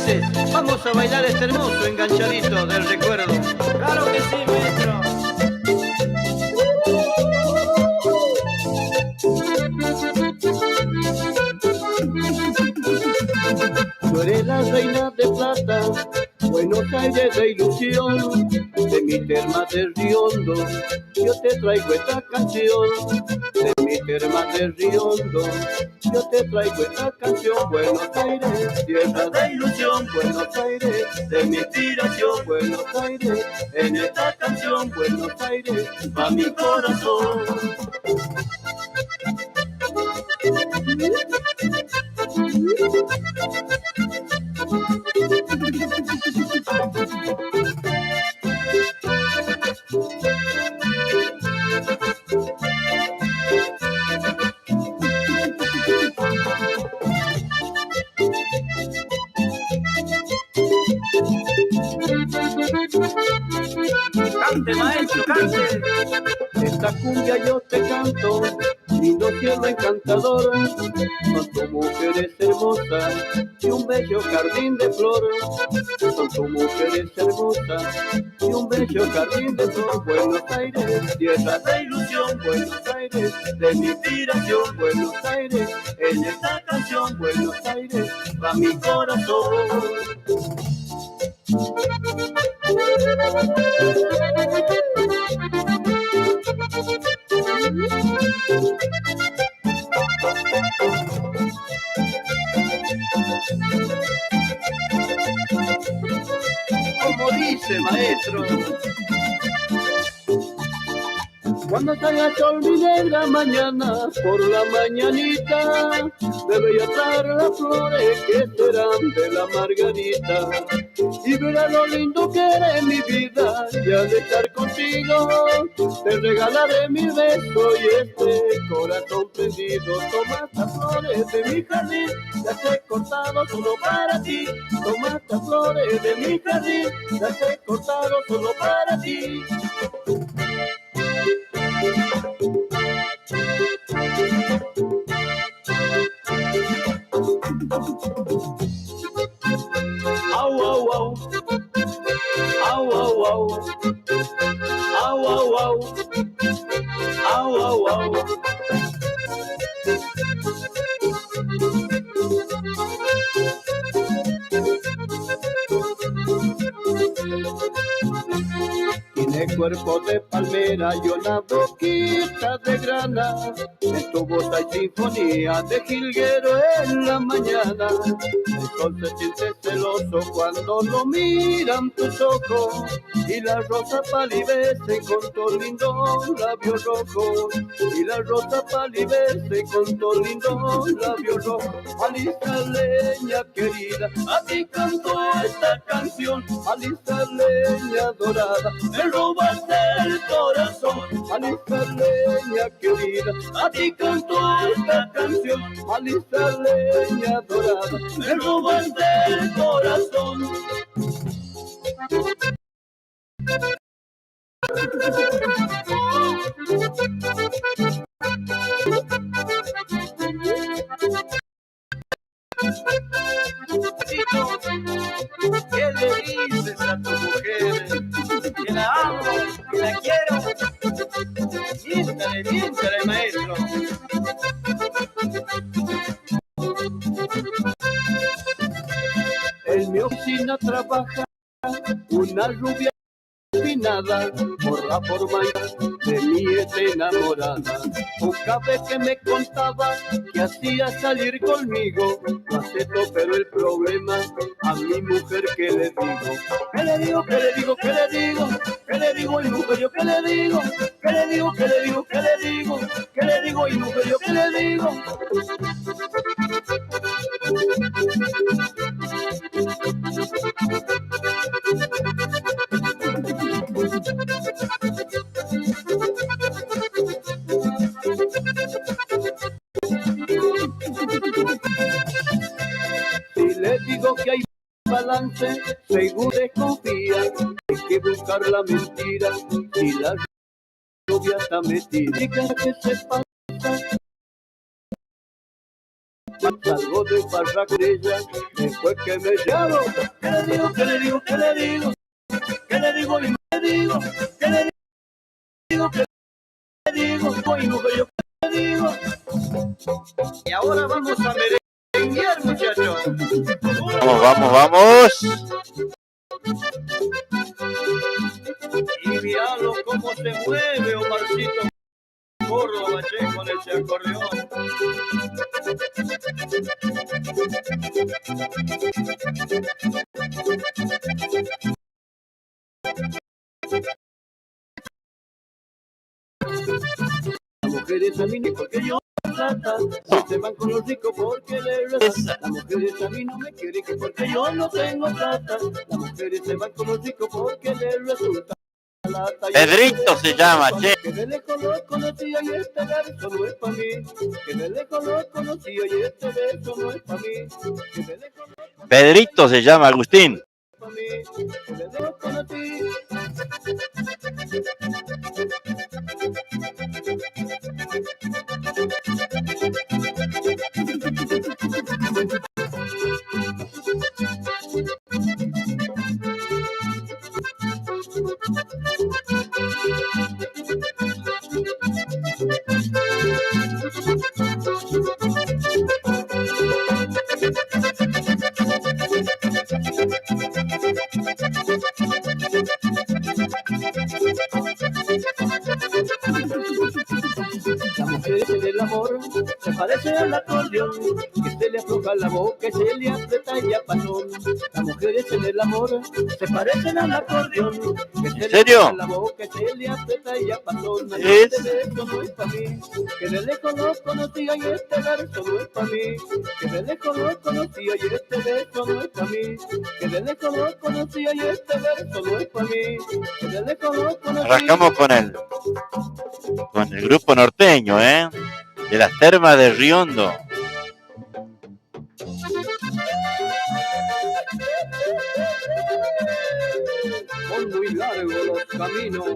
veces vamos a bailar este hermoso enganchadito del recuerdo. Claro que sí, maestro. Tú eres la reina de plata, Buenos Aires de ilusión, de mi terma de Riondo, yo te traigo esta canción. De mi terma de Riondo, yo te traigo esta canción. Buenos Aires, tierra de ilusión, Buenos Aires, de mi inspiración. Buenos Aires, en esta canción, Buenos Aires, va mi corazón. Cante, maestro, cante. Esta cumbia yo te canto, lindo cielo encantador, son tus mujeres hermosas y un bello jardín de flor. Son tus mujeres hermosas y un bello jardín de flor. Buenos Aires, tierra de ilusión, Buenos Aires, de mi inspiración. Buenos Aires, en esta canción, Buenos Aires, va mi corazón. Como dice, maestro. Cuando salga el sol mi negra mañana, por la mañanita, debe estar las flores que serán de la margarita. Y verá lo lindo que eres mi vida, y al estar contigo, te regalaré mi beso y este corazón prendido. Toma estas flores de mi jardín, las he cortado solo para ti. Toma estas flores de mi jardín, las he cortado solo para ti. Au, au, au. Au, au, au. Au, au, au. Au, au, au. Tiene cuerpo de palmera y una boquita de grana. En tu voz hay sinfonía de jilguero en la mañana. El sol se siente celoso cuando lo miran tus ojos. Y la rosa palidece con tu lindo labio rojo. Y la rosa palidece con tu lindo labio rojo. Alista leña querida, a ti canto esta canción. Alista leña dorada, me robaste el corazón. Alista leña querida, a ti canto esta canción. Alista leña dorada, me robaste el corazón. ¿Qué le dices a tu mujer? Que la amo, que la quiero. Miéntale, miéntale, maestro. En mi oficina trabaja una rubia refinada, por la forma de mi enamorada. Una vez que me contaba que hacía salir conmigo, lo acepto, pero el problema a mi mujer, ¿qué le digo? ¿Qué le digo? ¿Qué le digo? ¿Qué le digo? ¿Qué le digo? Y mujer, yo, ¿qué le digo? ¿Qué le digo? ¿Qué le digo? ¿Qué le digo? ¿Qué le digo? Y mujer, yo, ¿qué le digo? Si le digo que hay balance, seguro desconfía. Hay que buscar la mentira y la rubia está metida. Chica que se pasa Salgo de barra con ella, después que me llamo. ¿Qué le digo? ¿Qué le digo? ¿Qué le digo? ¿Qué le digo? Y me digo, ¿qué le digo? ¿Qué le digo? Voy mujer, yo qué le digo. Y ahora vamos a merenguear, muchachos. Vamos. Y míralo cómo se mueve Omarcito Córdoba, che, con ese acordeón. Las mujeres a mí ni porque yo plata, se van con los ricos porque les resulta. Las mujeres a mí no me quieren que porque yo no tengo plata. Las mujeres se van con los ricos porque les resulta. Pedrito se llama, che. Que de lejos lo conocía y este verso no es para mí. Que de lejos lo conocía y este verso no es para mí. Que de lejos lo Pedrito se llama, Agustín. para mí. Que de lejos conocí. Las mujeres en el amor se parecen al acordeón, que se le afloja la boca y se le aprieta y ya pasó. Las mujeres en el amor se parecen al acordeón, que se le afloja la boca y se le aprieta y ya pasó. Este verso no es para mí, que de lejos lo conocía y este verso no es para mí. Que de lejos lo conocía y este verso no es para mí. Que de lejos lo conocía y este verso no es para mí. Que de lejos lo conocía. Arrancamos con el grupo norteño, de las termas de Riondo. Son muy largos los caminos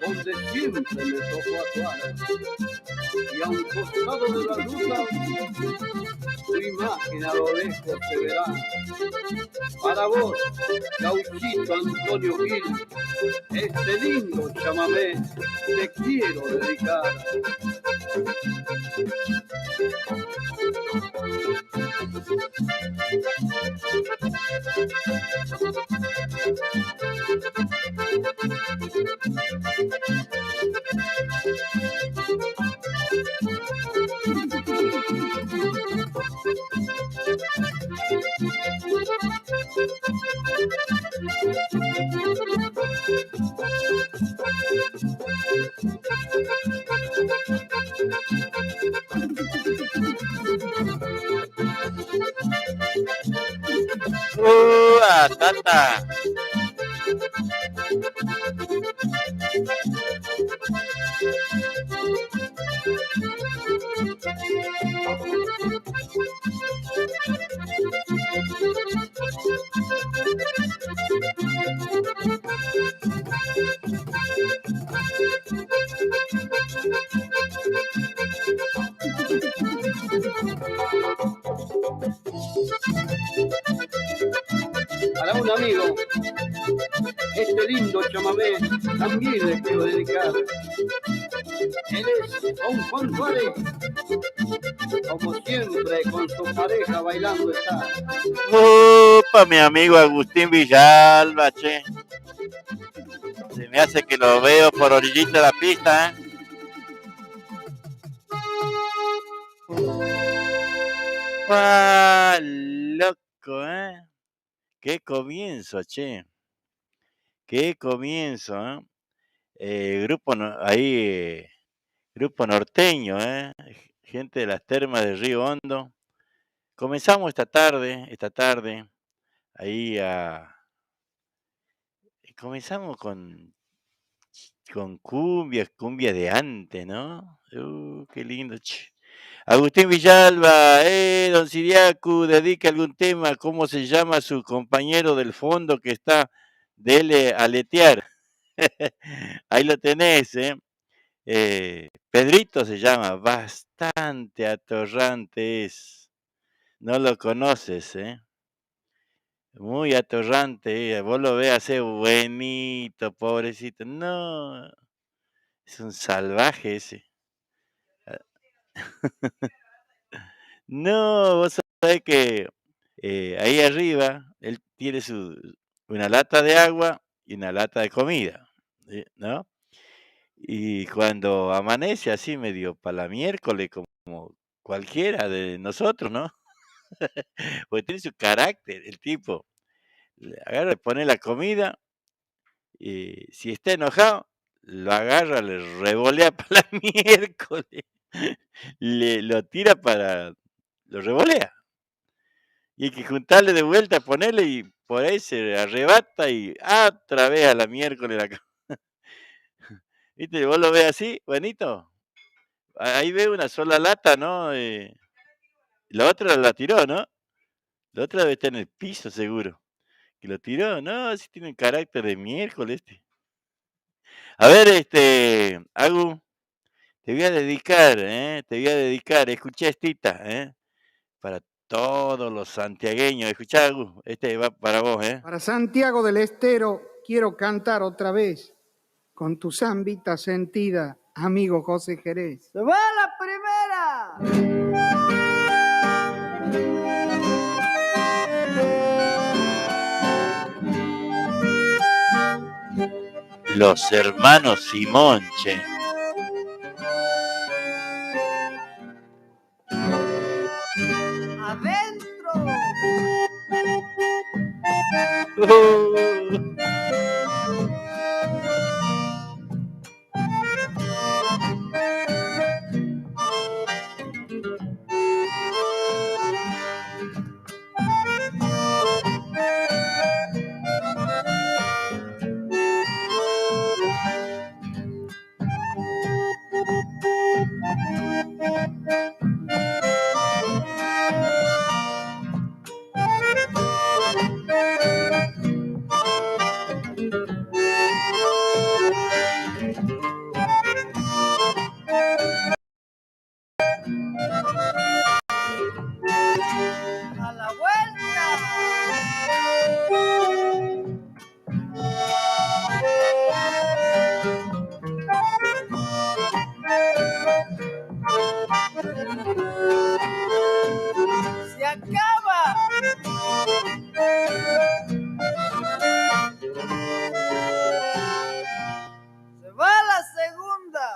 donde siempre me tocó actuar. Y a un costado de la ruta, tu imagen a lo lejos se verá. Para vos, gauchito Antonio Gil, este lindo chamamé te quiero dedicar. Tata. Para un amigo, este lindo chamamé también le quiero dedicar. Él es Don Juan Suárez, como siempre con su pareja bailando está. Opa, mi amigo Agustín Villalba, che. Se me hace que lo veo por orillita de la pista, Ah, loco, Qué comienzo, che. Qué comienzo, grupo grupo norteño, gente de las termas de Río Hondo. Comenzamos esta tarde, ahí comenzamos con cumbia de antes, ¿no? Qué lindo, che. Agustín Villalba, don Siriacu, dedica algún tema, ¿cómo se llama su compañero del fondo que está? Dele a letear. Ahí lo tenés, Pedrito se llama, bastante atorrante es. No lo conoces, ¿eh? Muy atorrante, vos lo ves hacer buenito, pobrecito. No, es un salvaje ese. No, vos sabés que ahí arriba él tiene una lata de agua y una lata de comida, ¿no? Y cuando amanece así medio para la miércoles, como cualquiera de nosotros, ¿no? Porque tiene su carácter, el tipo. Le agarra, le pone la comida y si está enojado, lo agarra, le revolea para la miércoles, lo tira lo revolea. Y hay que juntarle de vuelta, ponerle y por ahí se arrebata y otra vez a la miércoles ¿Viste? Vos lo ves así, buenito. Ahí ve una sola lata, ¿no? La otra la tiró, ¿no? La otra debe estar en el piso seguro. Que lo tiró, no, sí tiene un carácter de miércoles este. A ver, Agu, te voy a dedicar, ¿eh? Te voy a dedicar, escuché estita, ¿eh? Para todos los santiagueños. Escuchá, Agu, este va para vos, ¿eh? Para Santiago del Estero quiero cantar otra vez con tu zambita sentida, amigo José Jerez. ¡Se va la primera! Los hermanos Simón, che. ¡Adentro! ¡A la vuelta! ¡Se acaba! ¡Se va la segunda!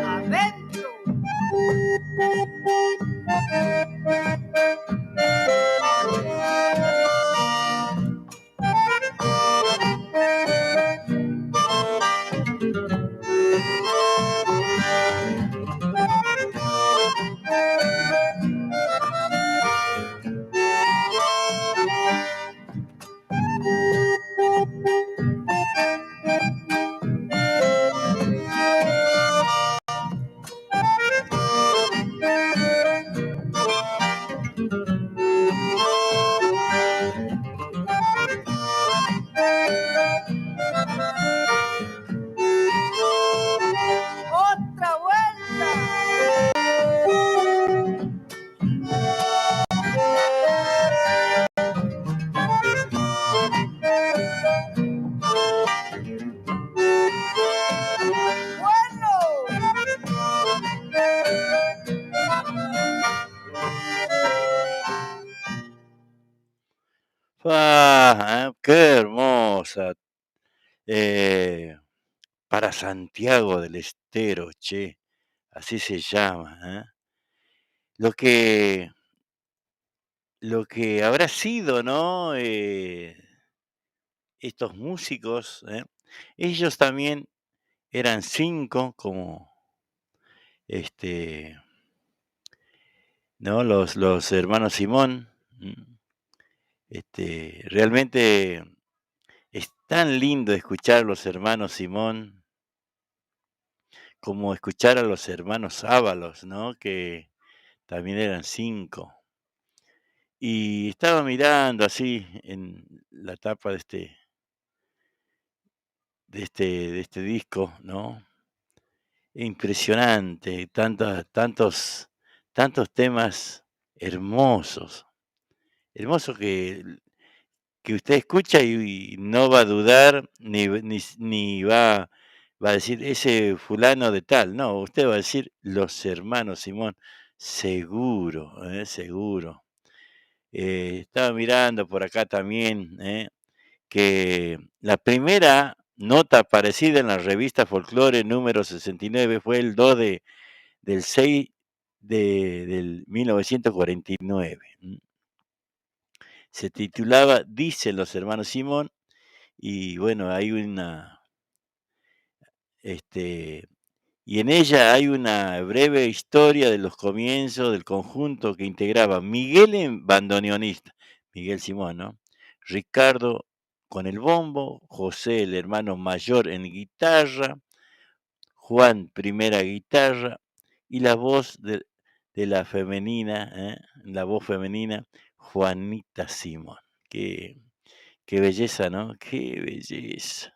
¡Adentro! ¡Otra vuelta! Qué hermosa. Para Santiago del Estero, che. Así se llama, ¿eh? Lo que, lo que habrá sido, ¿no? Estos músicos, ¿eh? Ellos también eran 5, como este, ¿no? Los hermanos Simón. Realmente es tan lindo escuchar los hermanos Simón. como escuchar a los hermanos Ábalos, ¿no? Que también eran 5. Y estaba mirando así en la tapa de este disco, ¿no? Impresionante, tantos temas hermosos, hermosos que usted escucha y no va a dudar ni va a decir ese fulano de tal, no, usted va a decir los hermanos Simón, seguro, seguro. Estaba mirando por acá también, que la primera nota aparecida en la revista Folklore número 69 fue el 2 del 6 del 1949. Se titulaba Dicen los hermanos Simón, y bueno, y en ella hay una breve historia de los comienzos del conjunto que integraba Miguel en bandoneonista, Miguel Simón, ¿no? Ricardo con el bombo, José el hermano mayor en guitarra, Juan primera guitarra y la voz de la voz femenina, Juanita Simón. Qué belleza, ¿no? Qué belleza,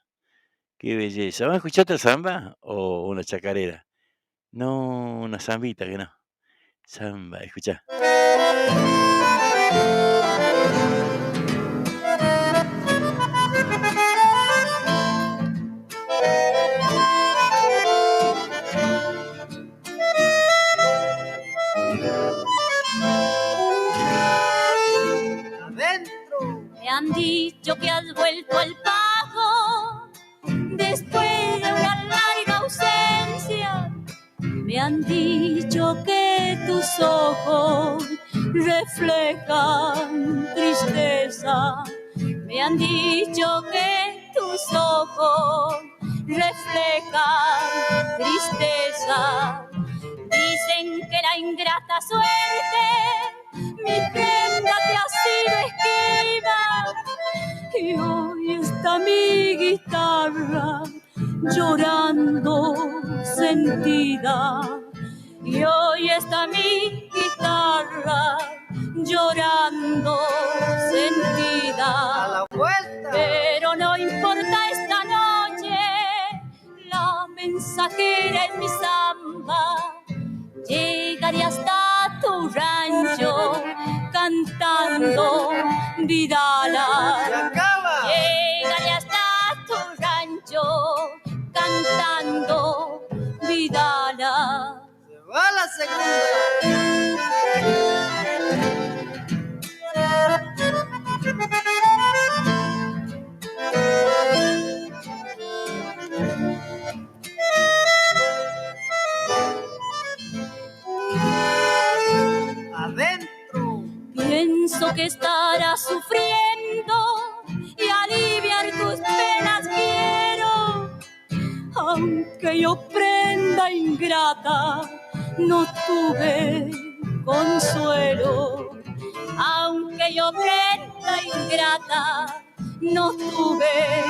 qué belleza. ¿Vamos a escuchar otra samba o una chacarera? No, una zambita que no. Samba, escucha. Adentro. Me han dicho que has vuelto al pago después de una larga ausencia. Me han dicho que tus ojos reflejan tristeza. Me han dicho que tus ojos reflejan tristeza. Dicen que la ingrata suerte, mi prenda te ha sido esquiva. Y hoy está mi guitarra llorando sentida. Y hoy está mi guitarra llorando sentida. A la vuelta. Pero no importa esta noche, la mensajera es mi samba. Llegaré hasta tu rancho cantando Vidala. Se acaba. Llegaré hasta tu rancho cantando Vidala. Se va la segunda. Adentro. Pienso que estarás sufriendo y aliviar tus penas quiero. Aunque yo prenda ingrata, no tuve consuelo. Aunque yo prenda ingrata, no tuve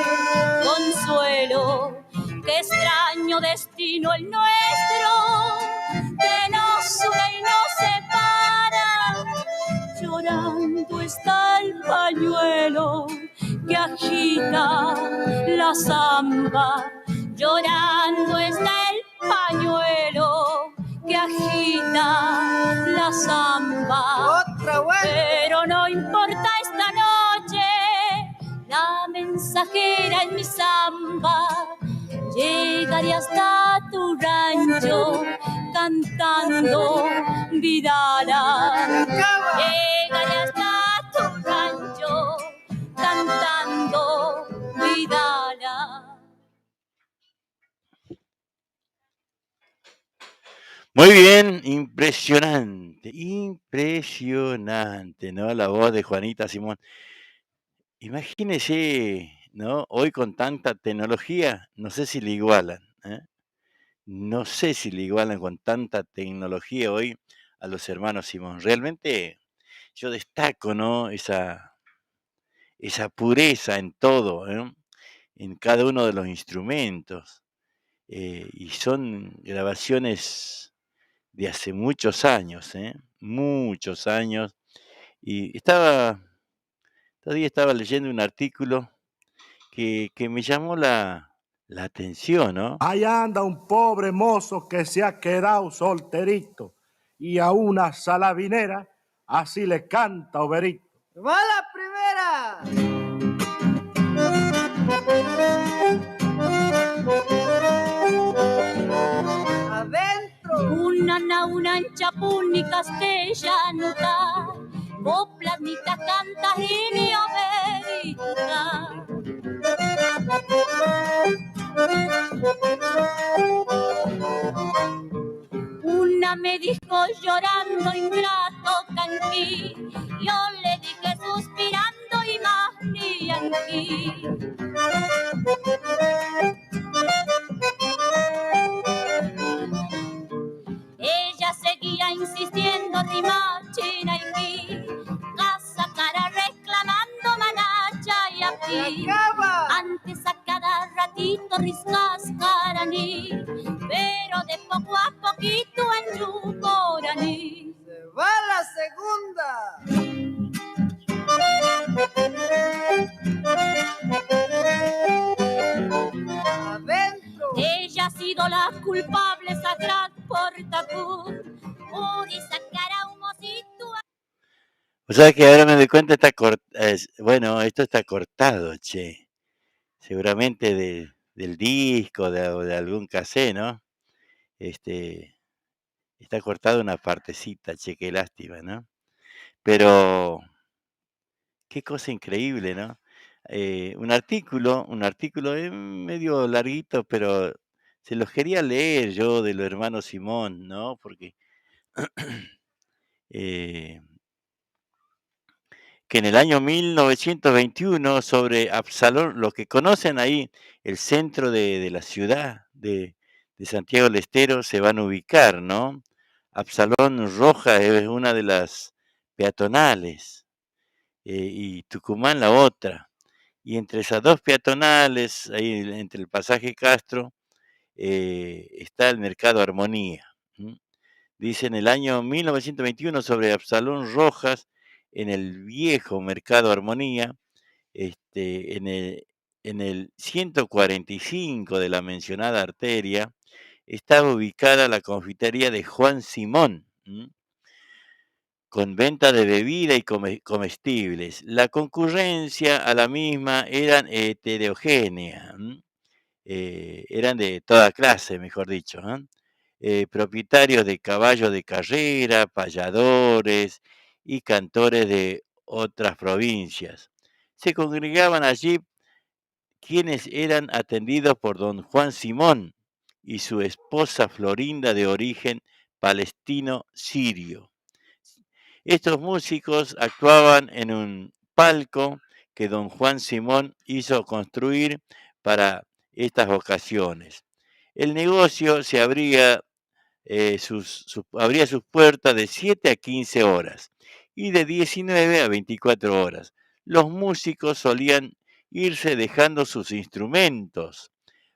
consuelo. Qué extraño destino el nuestro, que nos une y nos separa. Llorando está el pañuelo que agita la samba. Llorando está el pañuelo que agita la samba. Otra vuelta. Pero no importa esta noche, la mensajera en mi samba. Llegaré hasta tu rancho cantando Vidala. Se acaba. Llegaré hasta tu rancho cantando Vidala. Muy bien, impresionante, ¿no? La voz de Juanita Simón. Imagínese, ¿no? Hoy con tanta tecnología, no sé si le igualan, ¿eh? No sé si le igualan con tanta tecnología hoy a los hermanos Simón. Realmente yo destaco, ¿no? Esa pureza en todo, ¿eh? En cada uno de los instrumentos. y son grabaciones de hace muchos años, muchos años. Y todavía estaba leyendo un artículo que me llamó la atención, ¿no? Ahí anda un pobre mozo que se ha quedado solterito y a una salabinera así le canta Oberito. ¡Va la primera! ¡Adentro! Una anchapuni castellanuta, coplas ni cantas y ni oberita. Una me dijo llorando ingrato canquí, yo le dije suspirando y más ni yanquí. Ella seguía insistiendo rimachina y mi casa cara reclamando manacha y aquí. Antes a cada ratito riscas caraní, pero de poco a poquito en su coraní. ¡Se va la segunda! ¡Adentro! Ella ha sido la culpable sacra por tacur, por sacar a un mocito. O sea que ahora me doy cuenta, bueno, esto está cortado, che. Seguramente del disco o de algún cassette, ¿no? Está cortado una partecita, che, qué lástima, ¿no? Pero qué cosa increíble, ¿no? Un artículo medio larguito, pero se los quería leer yo de los hermanos Simón, ¿no? Porque eh, que en el año 1921 sobre Absalón, los que conocen ahí el centro de la ciudad de Santiago del Estero se van a ubicar, ¿no? Absalón Roja es una de las peatonales y Tucumán la otra. Y entre esas dos peatonales, ahí entre el pasaje Castro, está el Mercado Armonía. Dice en el año 1921 sobre Absalón Rojas, en el viejo Mercado Armonía, en el 145 de la mencionada arteria, estaba ubicada la confitería de Juan Simón, con venta de bebida y comestibles. La concurrencia a la misma eran heterogénea, eran de toda clase, mejor dicho, propietarios de caballos de carrera, payadores y cantores de otras provincias. Se congregaban allí quienes eran atendidos por don Juan Simón y su esposa Florinda de origen palestino-sirio. Estos músicos actuaban en un palco que don Juan Simón hizo construir para estas ocasiones. El negocio se abría sus puertas de 7 a 15 horas y de 19 a 24 horas. Los músicos solían irse dejando sus instrumentos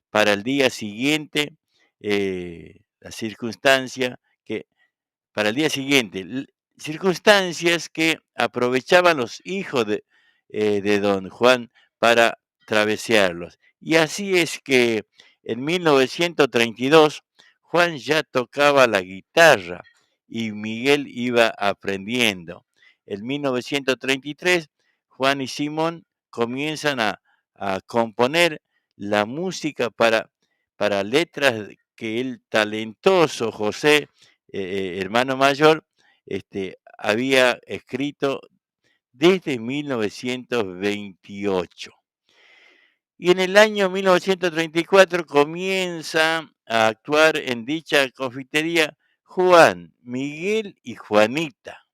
para el día siguiente, la circunstancia que para el día siguiente, circunstancias que aprovechaban los hijos de don Juan para travesearlos. Y así es que en 1932 Juan ya tocaba la guitarra y Miguel iba aprendiendo. En 1933 Juan y Simón comienzan a componer la música para letras que el talentoso José, hermano mayor, había escrito desde 1928. Y en el año 1934 comienza a actuar en dicha confitería Juan, Miguel y Juanita.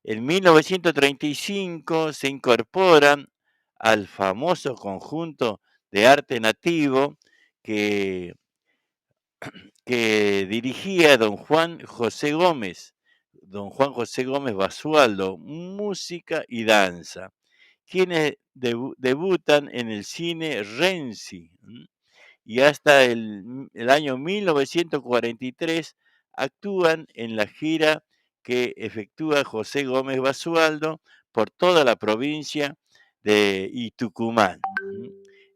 En 1935 se incorporan al famoso conjunto de arte nativo que dirigía don Juan José Gómez Basualdo, música y danza, quienes debutan en el cine Renzi y hasta el año 1943 actúan en la gira que efectúa José Gómez Basualdo por toda la provincia de Tucumán.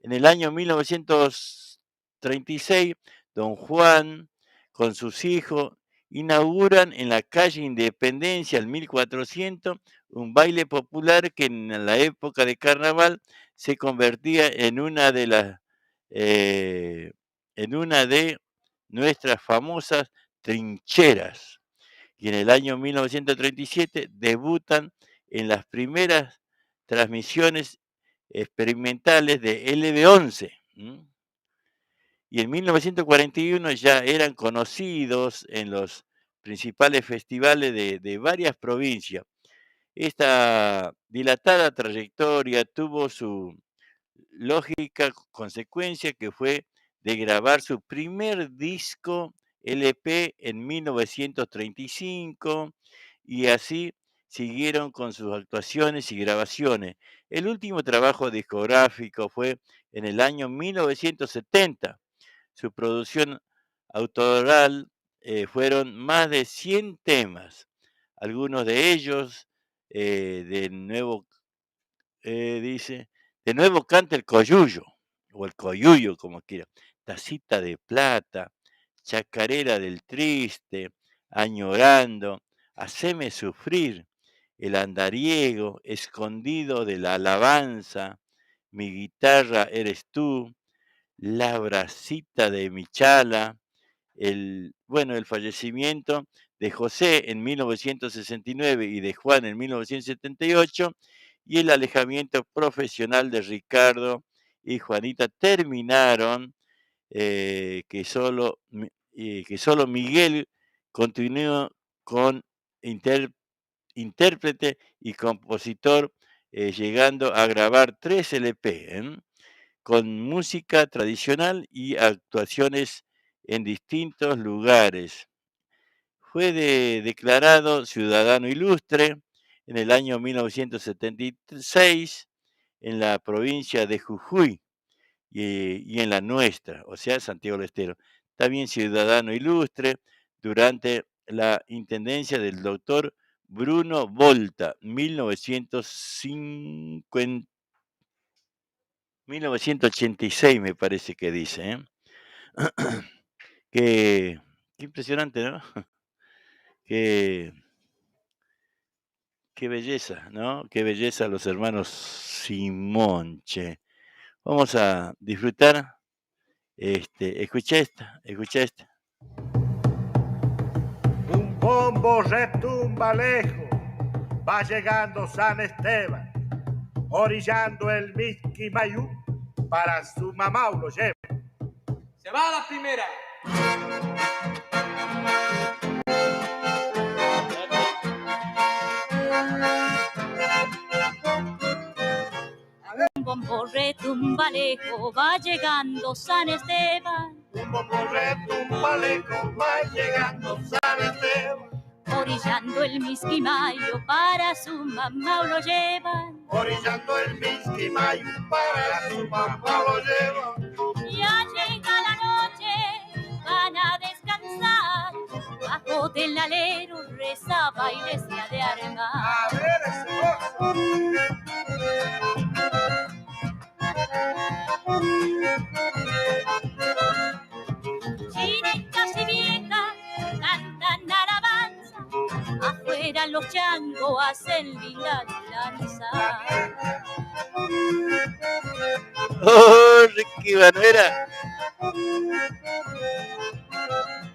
En el año 1936, don Juan, con sus hijos, inauguran en la calle Independencia, el 1400, un baile popular que en la época de carnaval se convertía en una de nuestras famosas trincheras. Y en el año 1937 debutan en las primeras transmisiones experimentales de LB11. Y en 1941 ya eran conocidos en los principales festivales de varias provincias. Esta dilatada trayectoria tuvo su lógica consecuencia, que fue de grabar su primer disco LP en 1935, y así siguieron con sus actuaciones y grabaciones. El último trabajo discográfico fue en el año 1970. Su producción autoral fueron más de 100 temas, algunos de ellos de nuevo, dice, de nuevo canta el coyuyo, o el coyuyo, como quiera. Tacita de plata, chacarera del triste, añorando, haceme sufrir, el andariego, escondido de la alabanza, mi guitarra eres tú, la bracita de mi chala, el fallecimiento de José en 1969 y de Juan en 1978, y el alejamiento profesional de Ricardo y Juanita terminaron que solo Miguel continuó con intérprete y compositor, llegando a grabar 3 LP, con música tradicional y actuaciones en distintos lugares. Fue declarado ciudadano ilustre en el año 1976 en la provincia de Jujuy y en la nuestra, o sea, Santiago del Estero. También ciudadano ilustre durante la intendencia del doctor Bruno Volta, 1986 me parece que dice. Qué impresionante, ¿no? Qué belleza, ¿no? Qué belleza los hermanos Simonche. Vamos a disfrutar. Escucha esta. Un bombo retumba lejos, va llegando San Esteban, orillando el Misquimayú, para su mamá lo lleva. Se va la primera. Un bombo retumba lejos, va llegando San Esteban. Un bombo retumba lejos, va llegando San Esteban, Orillando el Misquimayo, para su mamá lo llevan. orillando el Misquimayú, para su mamá lo lleva. Ya llega la noche, van a descansar. Bajo del alero reza bailes de armar. A ver ese gozo. Chinecas y viejas cantan alabanza, afuera los changos hacen linda danza. ¡Oh, Ricky Manuela!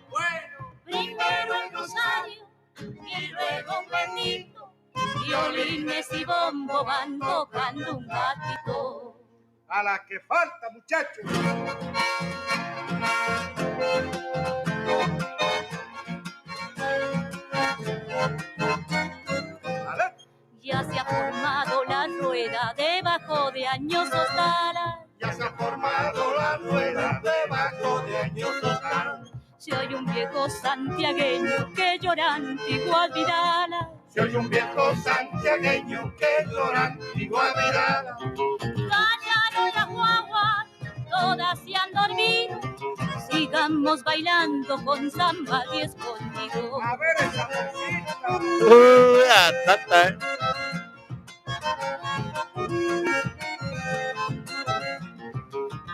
Bueno, Primero el rosario y luego un bendito, violines y bombo van tocando un gatito. A la que falta, muchachos. Ya se ha formado la rueda debajo de añosos talas. Ya se ha formado la rueda debajo de añosos talas. Se oye un viejo santiagueño que llora antigua Vidala. Se oye un viejo santiagueño que llora antigua Vidala. Callaron las guaguas, todas se han dormido. fuimos bailando con samba y escondido. A ver esa música. Tata.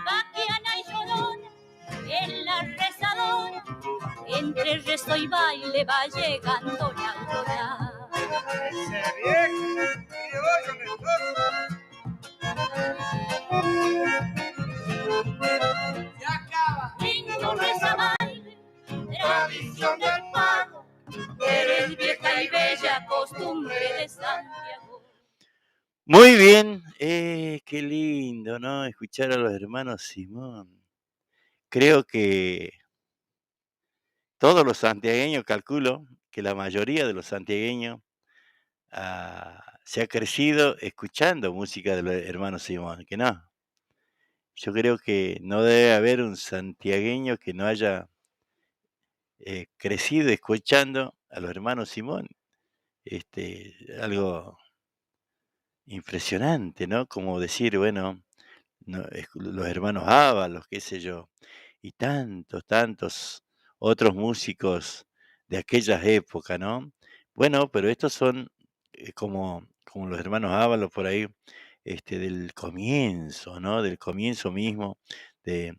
Baquiana y llorona en la rezadora, entre rezo y baile va llegando la aurora. Ese viejo criollo me se acaba. Lindo reza baile, tradición del pago, eres vieja y bella costumbre de Santiago. Muy bien, qué lindo, ¿no? Escuchar a los hermanos Simón. Creo que todos los santiagueños, calculo que la mayoría de los santiagueños se ha crecido escuchando música de los hermanos Simón, que no. Yo creo que no debe haber un santiagueño que no haya crecido escuchando a los hermanos Simón. Algo impresionante, ¿no? Como decir, bueno, los hermanos Ábalos, qué sé yo, y tantos otros músicos de aquellas épocas, ¿no? Bueno, pero estos son como los hermanos Ábalos por ahí, del comienzo, ¿no? Del comienzo mismo de,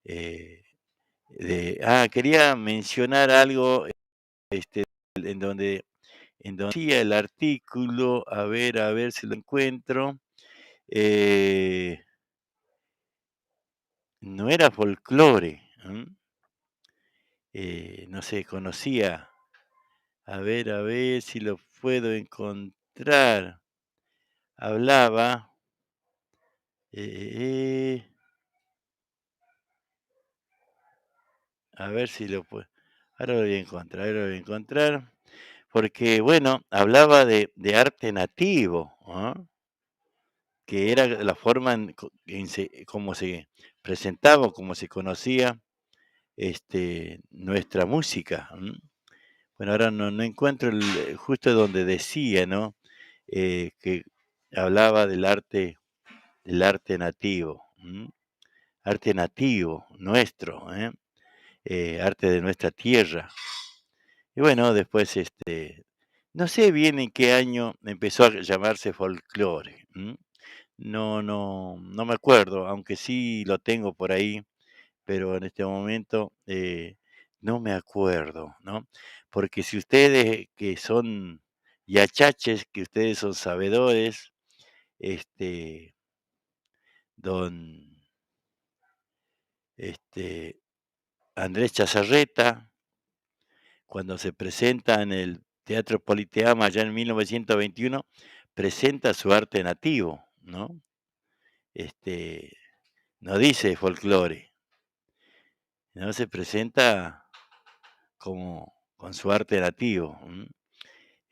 eh, quería mencionar algo, en donde decía el artículo, a ver si lo encuentro. No era folclore, no sé, conocía, a ver si lo puedo encontrar. Hablaba, eh, a ver si lo puedo, ahora lo voy a encontrar, porque bueno, hablaba de arte nativo, ¿no? Que era la forma como se presentaba, como se conocía nuestra música. Bueno, ahora no encuentro justo donde decía, ¿no? Que hablaba del arte nativo, arte nativo, nuestro, arte de nuestra tierra. Y bueno, después, no sé bien en qué año empezó a llamarse folclore. No me acuerdo, aunque sí lo tengo por ahí, pero en este momento no me acuerdo, ¿no? Porque si ustedes que son yachaches, que ustedes son sabedores, don este, Andrés Chazarreta, cuando se presenta en el Teatro Politeama allá en 1921, presenta su arte nativo, ¿no? No dice folclore, no se presenta como con su arte nativo.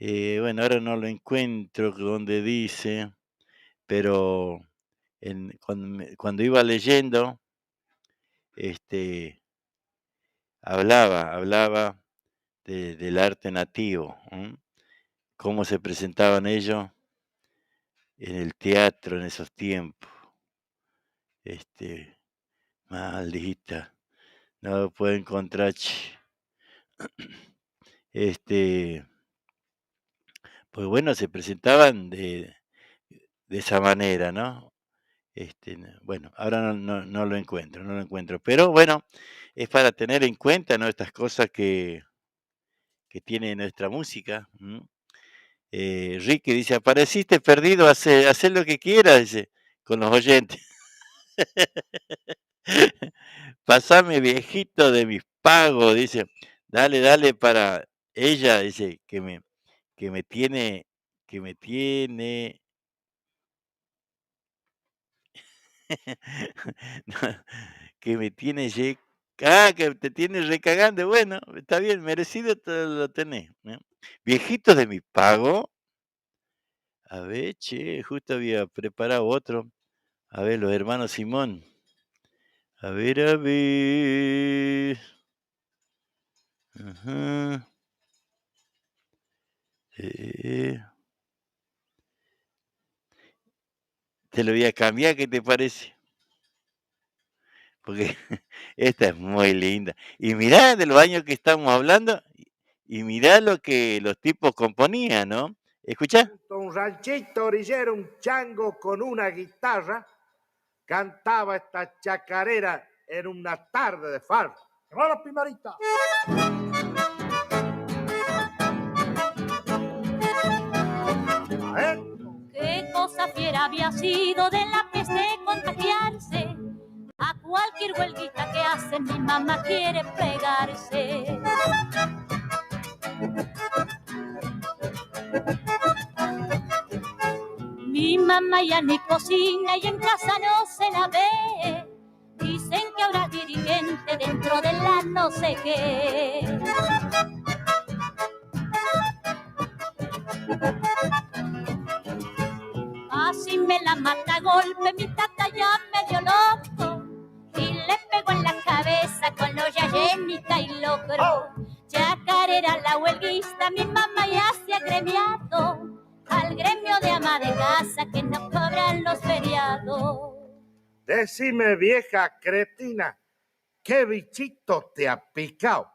Bueno, ahora no lo encuentro donde dice, pero cuando iba leyendo, hablaba del arte nativo, cómo se presentaban ellos en el teatro en esos tiempos. Maldita, no lo puedo encontrar. Pues bueno, se presentaban de esa manera, ¿no? Bueno, ahora no lo encuentro. Pero bueno, es para tener en cuenta, ¿no? Estas cosas que tiene nuestra música. Ricky dice, apareciste perdido, hacer lo que quieras, dice, con los oyentes. Pasame viejito de mis pagos, dice, dale para ella, dice, que me tiene, que me tiene. No, que me tiene que te tiene recagando. Bueno, está bien, merecido lo tenés, ¿no? Viejitos de mi pago. A ver, che, justo había preparado otro. A ver, los hermanos Simón. A ver, a ver. Ajá. Te lo voy a cambiar, ¿qué te parece? porque esta es muy linda. Y mirá de los años que estamos hablando y mirá lo que los tipos componían, ¿no? ¿Escuchá? Un ranchito orillero, un chango con una guitarra, cantaba esta chacarera en una tarde de farra. ¡Que va la primarita! Qué cosa fiera había sido de la peste contagiarse. A cualquier huelguita que hacen mi mamá quiere pegarse. Mi mamá ya ni cocina y en casa no se la ve. Dicen que ahora es dirigente dentro de la no sé qué. Así me la mata a golpe, mi tata ya medio loco. Y le pegó en la cabeza con los yayenita y logró. Chacarera la huelguista, mi mamá ya se ha gremiado al gremio de ama de casa que no cobran los feriados. Decime, vieja cretina, ¿qué bichito te ha picado?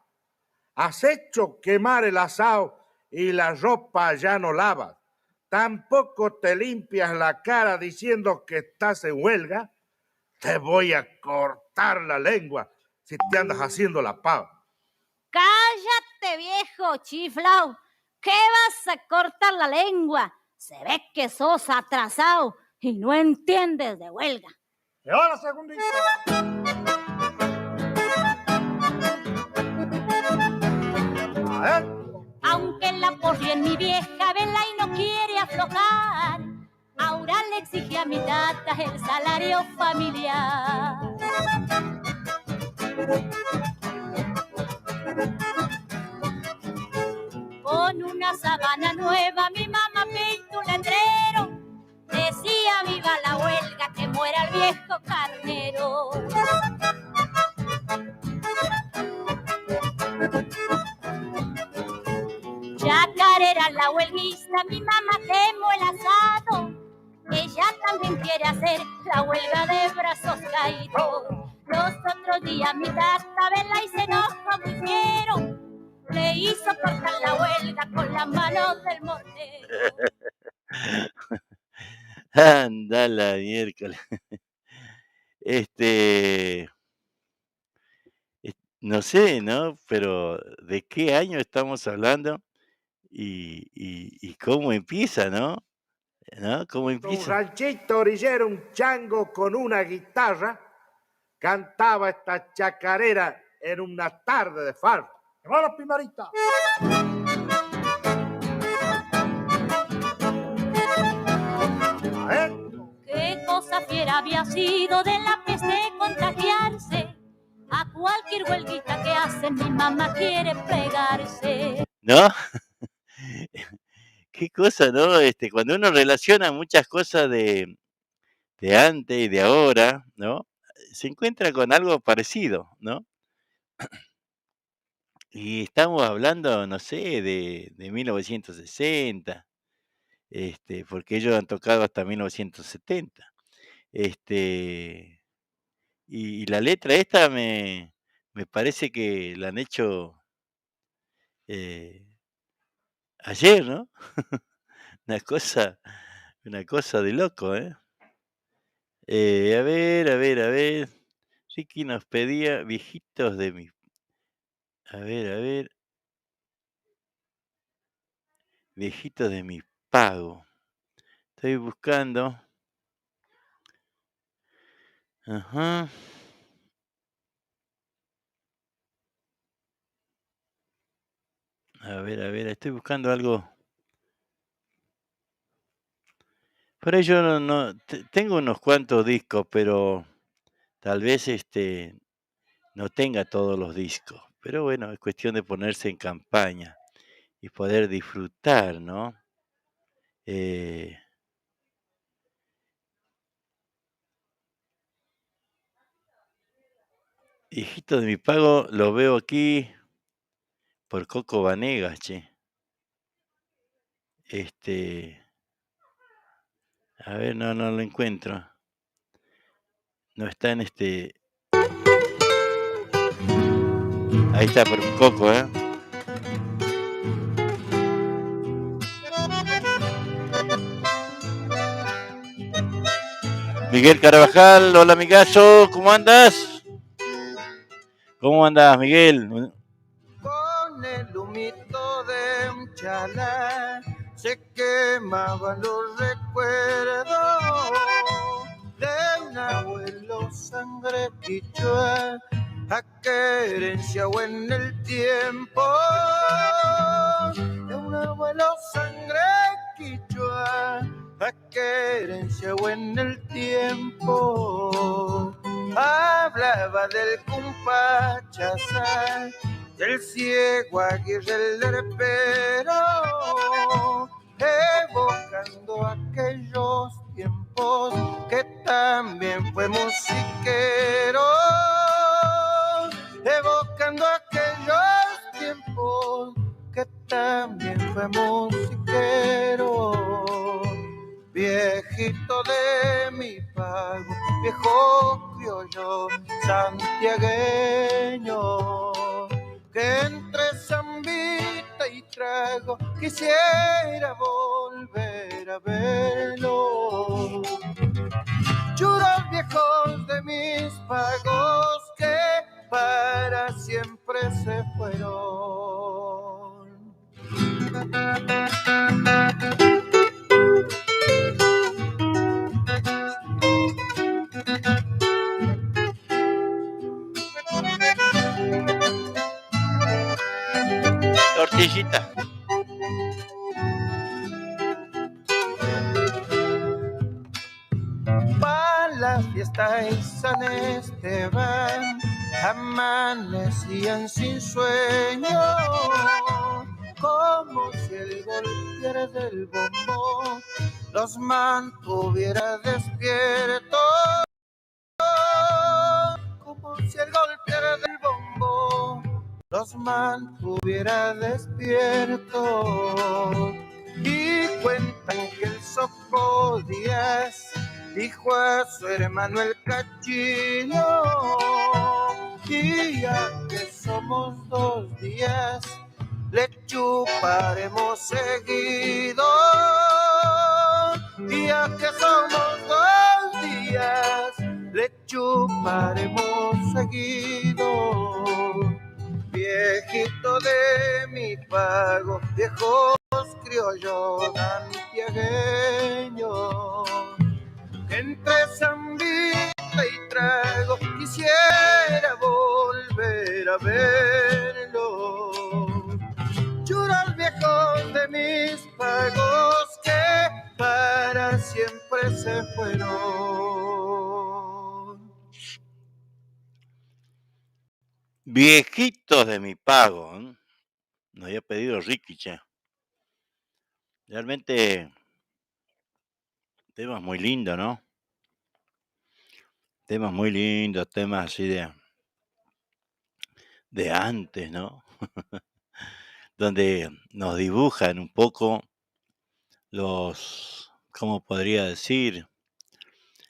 Has hecho quemar el asado y la ropa ya no lavas. Tampoco te limpias la cara diciendo que estás en huelga. Te voy a cortar la lengua si te andas haciendo la pava. Cállate, viejo chiflao. ¿Qué vas a cortar la lengua? Se ve que sos atrasado y no entiendes de huelga. ¡Y ahora, segundito! Aunque la porri mi vieja vela y no quiere aflojar, ahora le exige a mi tata el salario familiar. Con una sabana nueva mi mamá pintó un letrero. Decía viva la huelga, que muera el viejo carnero. Chacarera la huelguista, mi mamá quemó el asado. Ella también quiere hacer la huelga de brazos caídos. Los otros días mi tata vela y se enoja muy fiero. Le hizo cortar la huelga con las manos del mortero. Anda la miércoles. Este, no sé, ¿no? Pero ¿de qué año estamos hablando? Y cómo empieza, ¿no? ¿No? ¿Cómo Un empieza? ranchito orillero, un chango con una guitarra, cantaba esta chacarera en una tarde de farra. ¡Que va la primarita! Qué cosa fiera había sido de la peste contagiarse. A cualquier huelguita que hacen mi mamá quiere pegarse. ¿No? Qué cosa, ¿no? Cuando uno relaciona muchas cosas de antes y de ahora, ¿no? Se encuentra con algo parecido, ¿no? Y estamos hablando, no sé, de 1960, porque ellos han tocado hasta 1970. Este, y la letra esta me parece que la han hecho eh, ayer, ¿no? Una cosa, una cosa de loco, ¿eh? A ver, a ver, a ver. Ricky nos pedía viejitos de mi. A ver, a ver. Viejitos de mi pago. Estoy buscando. Ajá. A ver, estoy buscando algo. Por ahí yo tengo unos cuantos discos, pero tal vez no tenga todos los discos. Pero bueno, es cuestión de ponerse en campaña y poder disfrutar, ¿no? Eh, Hijito de mi pago, lo veo aquí por Coco Vanegas, che. A ver, no lo encuentro. No está en este. Ahí está por Coco, ¿eh? Miguel Carabajal, hola amigazo, ¿cómo andas? ¿Cómo andas, Miguel? Con el humito de un chalá se quemaban los recuerdos de un abuelo sangre quichua, a querencia o en el tiempo, de un abuelo sangre quichua, a querencia o en el tiempo. Hablaba del compachazal, del ciego Aguirre el herpero, evocando aquellos tiempos que también fue musiquero, evocando aquellos tiempos que también fue musiquero. Viejito de mi pago, viejo criollo santiagueño, que entre zambita y trago quisiera volver a verlo. Churos viejos de mis pagos que para siempre se fueron. Tortillita. Pa' la fiesta en San Esteban amanecían sin sueño, como si el golpear del bombo los mantuviera despiertos, como si el golpear del bombo los mantuviera despiertos. Y cuentan que el Soco Díaz dijo a su hermano el Cachillo, y ya que somos 2 días, le chuparemos seguido. Y ya que somos 2 días, le chuparemos seguido. Viejito de mi pago, viejos criollos santiagueños, que entre zambita y trago quisiera volver a verlo. Churos viejos de mis pagos que para siempre se fueron. Viejitos de mi pago, ¿eh? Nos había pedido Ricky, che. Realmente, temas muy lindos, ¿no? Temas muy lindos, temas así de antes, ¿no? Donde nos dibujan un poco los, ¿cómo podría decir?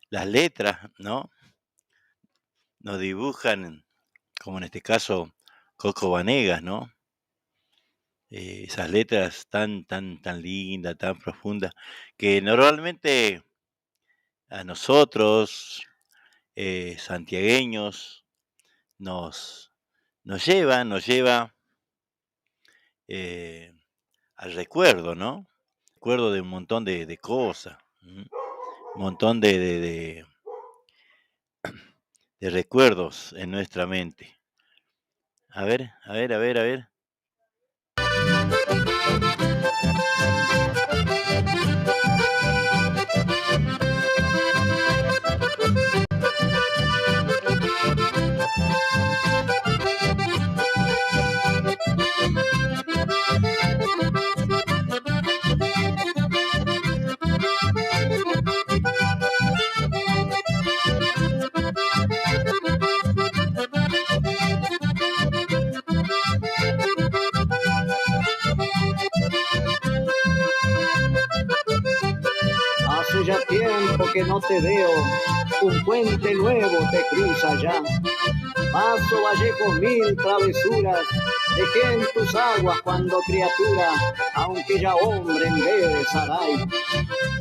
Las letras, ¿no? Nos dibujan, como en este caso, Coco Vanegas, ¿no? Esas letras tan lindas, tan profundas, que normalmente a nosotros, santiagueños, nos lleva al recuerdo, ¿no? Recuerdo de un montón de cosas, un montón de recuerdos en nuestra mente. A ver. Hace ya tiempo que no te veo, un puente nuevo te cruza ya. Paso Vallejo mil travesuras, dejé en tus aguas cuando criatura, aunque ya hombre en vez de Saray.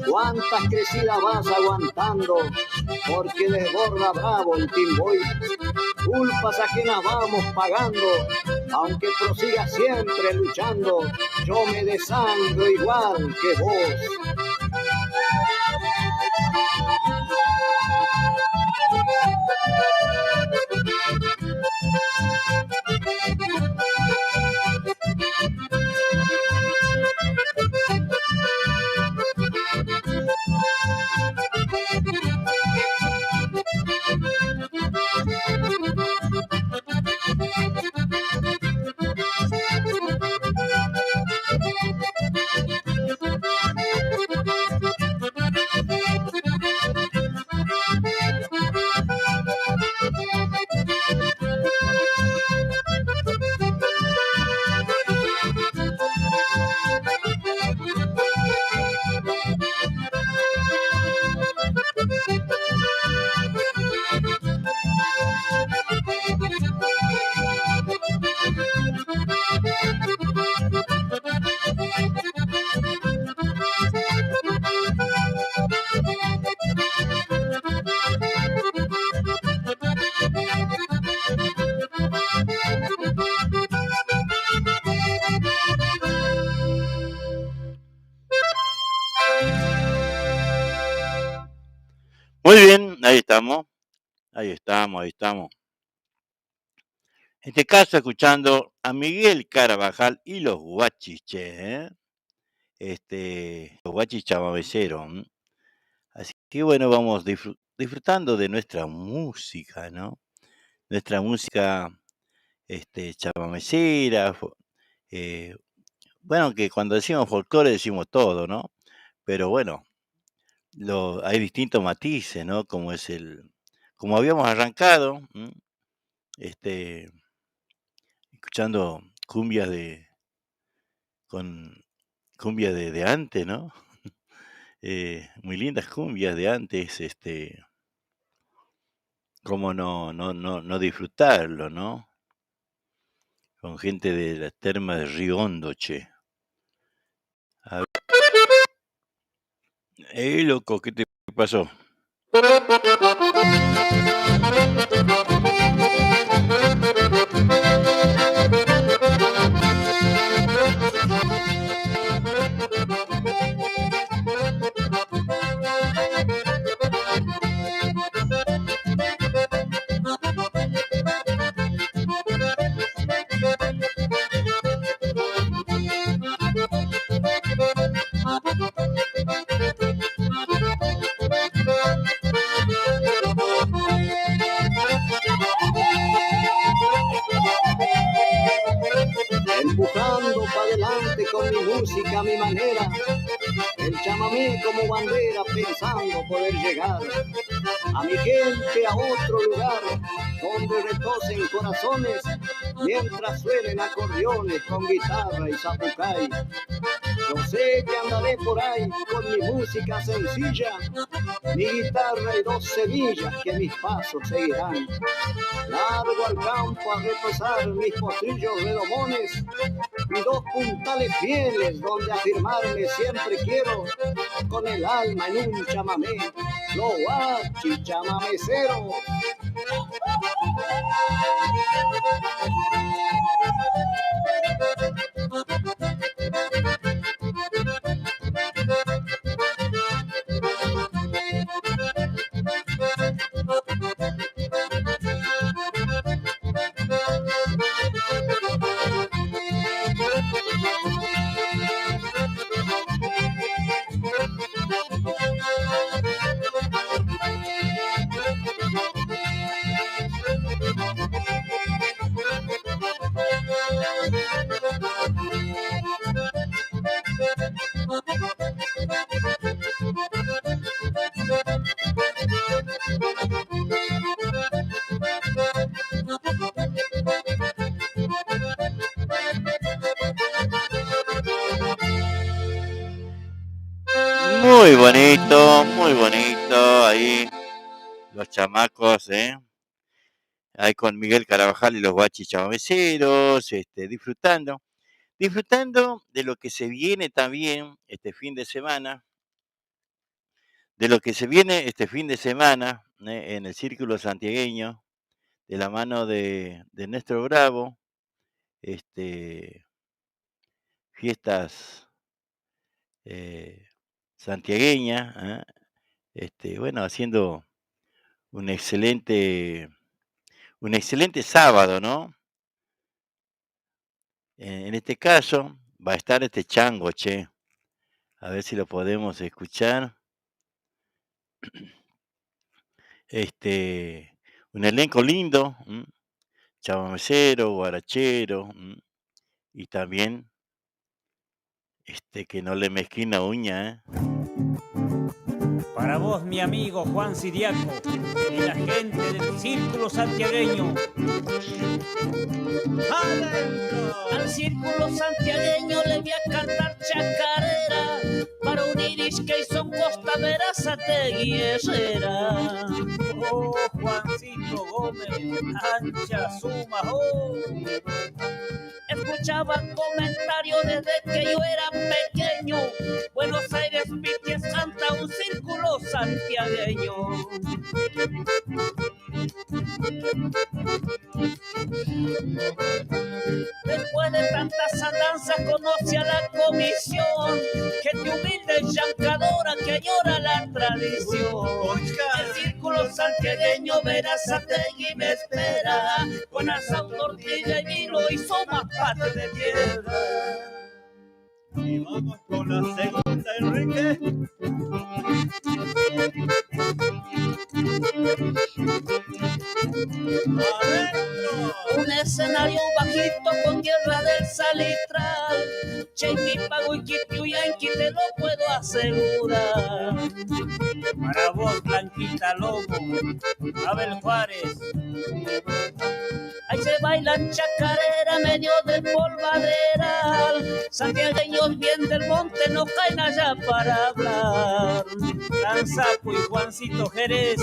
Cuántas crecidas vas aguantando, porque desborda bravo el Timboy. Culpas ajenas vamos pagando, aunque prosigas siempre luchando, yo me desangro igual que vos. Muy bien, ahí estamos. Ahí estamos, ahí estamos. En este caso, escuchando a Miguel Carabajal y los Guachiches, los Guachis chamameceros. Así que bueno, vamos disfrutando de nuestra música, ¿no? Nuestra música chamamecera. Bueno, que cuando decimos folclore decimos todo, ¿no? Pero bueno, hay distintos matices, ¿no? Como habíamos arrancado, escuchando cumbias con cumbias de antes, ¿no? Muy lindas cumbias de antes, cómo no disfrutarlo, ¿no? Con gente de la terma de Río Hondo, che. A ver. Loco, ¿qué te pasó? Empujando para adelante con mi música, mi manera, el chamamé como bandera pensando poder llegar a mi gente a otro lugar donde retosen corazones mientras suenen acordeones con guitarra y zapucay. Yo sé que andaré por ahí con mi música sencilla, mi guitarra y 2 semillas que mis pasos seguirán. Largo al campo a reposar mis potrillos redomones y 2 puntales fieles donde afirmarme siempre quiero, con el alma en un chamamé, los guachis chamameceros. Muy bonito, ahí los chamacos, ahí con Miguel Carabajal y los Guachis Chamameceros, disfrutando de lo que se viene también este fin de semana, en el Círculo Santiagueño, de la mano de Néstor Bravo, fiestas santiagueñas, bueno, haciendo un excelente sábado, ¿no? En este caso va a estar este chango, che. A ver si lo podemos escuchar. Un elenco lindo, chamamecero, guarachero, y también que no le mezquina uña, ¿eh? Para vos, mi amigo Juan Siriaco, y la gente del Círculo Santiagueño. ¡Adentro! Al Círculo Santiagueño le voy a cantar chacarera para unir Isque y son Costa Verazategui Herrera. Oh, Juancito Gómez, ancha suma, oh. Escuchaba comentarios desde que yo era pequeño. Buenos Aires, Pities canta un Círculo Santiagueño. Después de tantas andanzas conoce a la comisión, gente humilde y llancadora que añora la tradición. El Círculo Santiagueño Verazategui me espera, con asado, tortilla y vino y somas patio de tierra. Y vamos con la segunda, Enrique. ¡Adentro! Un escenario bajito con tierra del salitral. Che, mi pago y Quitiuyanqui te lo puedo asegurar. Para vos, Blanquita Lobo, Abel Juárez. Ahí se bailan chacarera medio del polvaderal. Santiagueños bien del monte no caen allá para hablar. Dan Sapo y Juancito Jerez.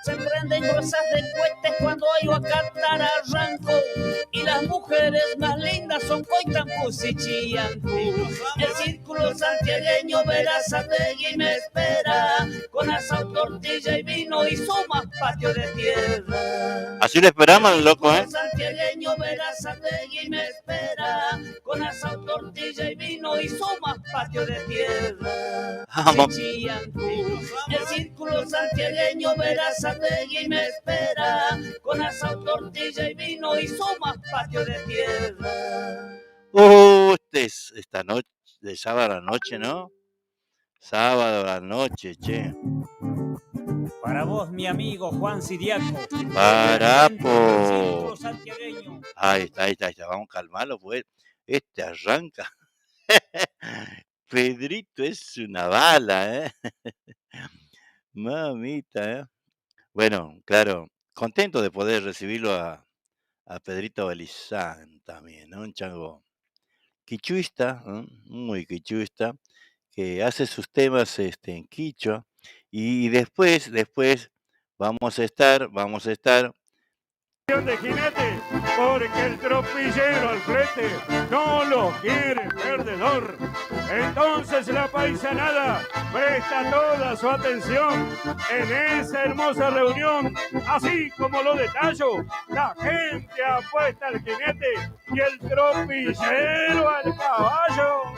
Se prenden cosas de cohetes cuando oigo a cantar arranco. Y las mujeres más lindas son Coitancus y Chillancu. El Círculo Santiagueño Verazategui me espera, con asado, tortilla y vino y sumas patio de tierra. Así lo esperamos, loco, ¿eh? El Santiagueño Verazategui me espera, con asado, tortilla y vino y sumas patio de tierra. Vamos. El Círculo Santiagueño Verazategui me espera, con asado, tortilla y vino y sumas patio de tierra. Esta noche, de sábado a la noche, ¿no? Sábado a la noche, che. Para vos, mi amigo Juan Siriaco. Parapo. Ahí está. Vamos a calmarlo, pues. Arranca. Pedrito es una bala, ¿eh? Mamita, ¿eh? Bueno, claro, contento de poder recibirlo a Pedrito Belizán también, ¿no? Un chango quichuista, ¿no? Muy quichuista, que hace sus temas en quichua, y después vamos a estar De jinete, porque el tropillero al flete no lo quiere perdedor. Entonces la paisanada presta toda su atención en esa hermosa reunión, así como lo detallo. La gente apuesta al jinete y el tropillero al caballo.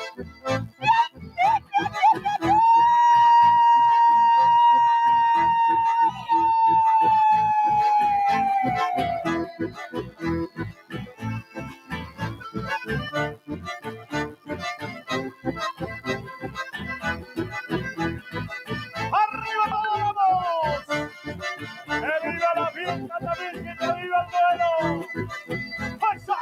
¡Arriba todos! ¡Que viva la fiesta también, que viva el duelo! ¡Fuerza!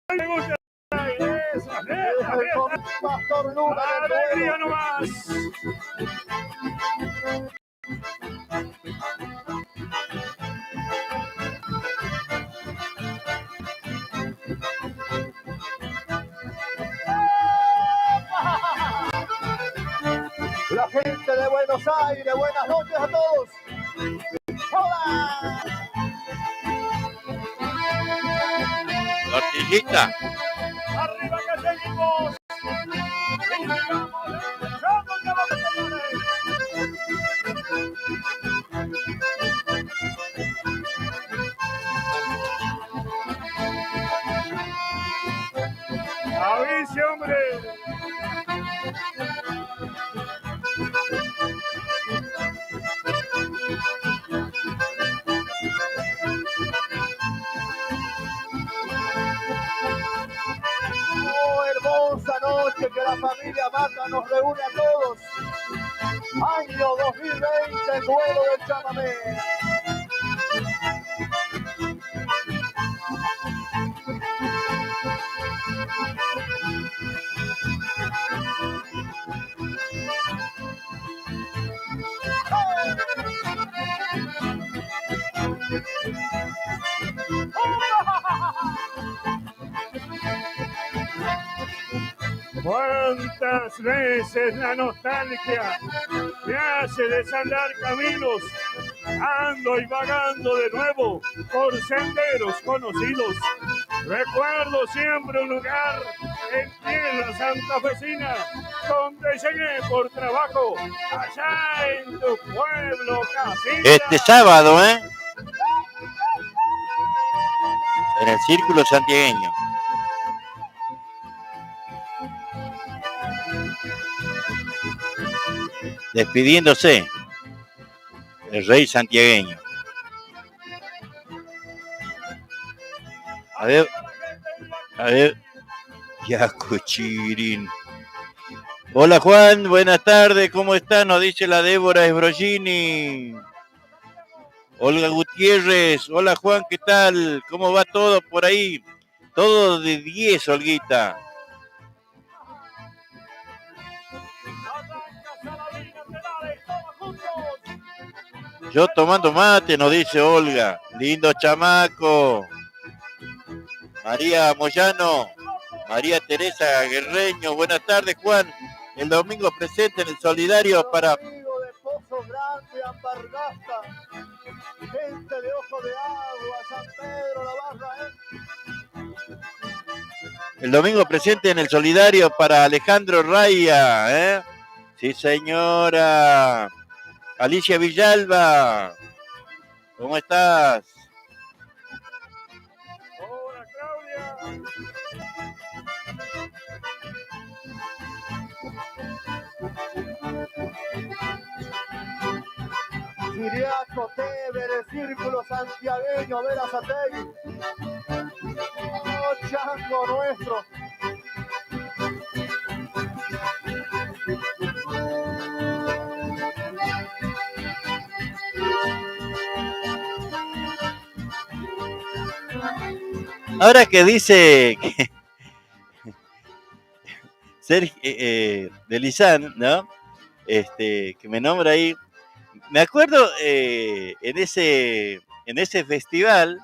¡Ay, me gusta esa fiesta! ¡Alegría nomás! Buenos Aires. Buenas noches a todos. ¡Hola! Tortillita. Arriba que seguimos. Avise, hombre. Oh, hermosa noche que la familia Mata nos reúne a todos. Año 2020, duelo del chamamé. ¿Cuántas veces la nostalgia me hace desandar caminos? Ando y vagando de nuevo por senderos conocidos. Recuerdo siempre un lugar en tierra santafesina donde llegué por trabajo, allá en tu pueblo, Casilla. Este sábado, en el Círculo Santiagueño. Despidiéndose el rey santiagueño. A ver, Yaco Chirin. Hola Juan, buenas tardes, ¿cómo estás? Nos dice la Débora Esbrogini. Olga Gutiérrez, hola Juan, ¿qué tal? ¿Cómo va todo por ahí? Todo de 10, Olguita. Yo tomando mate, nos dice Olga. Lindo chamaco. María Moyano. María Teresa Guerreño. Buenas tardes, Juan. El domingo presente en el Solidario para... Amigo de Pozo Grande, Ambargasta. Gente de Ojo de Agua, San Pedro, La Barra, El domingo presente en el Solidario para Alejandro Raya, ¿eh? Sí, señora. Alicia Villalba, ¿cómo estás? Hola, Claudia. Siriaco, Tevere, Círculo Santiagueño, Verazategui. Oh, chango nuestro. Ahora que dice que Sergio de Lizán, ¿no? Que me nombra ahí. Me acuerdo en ese festival,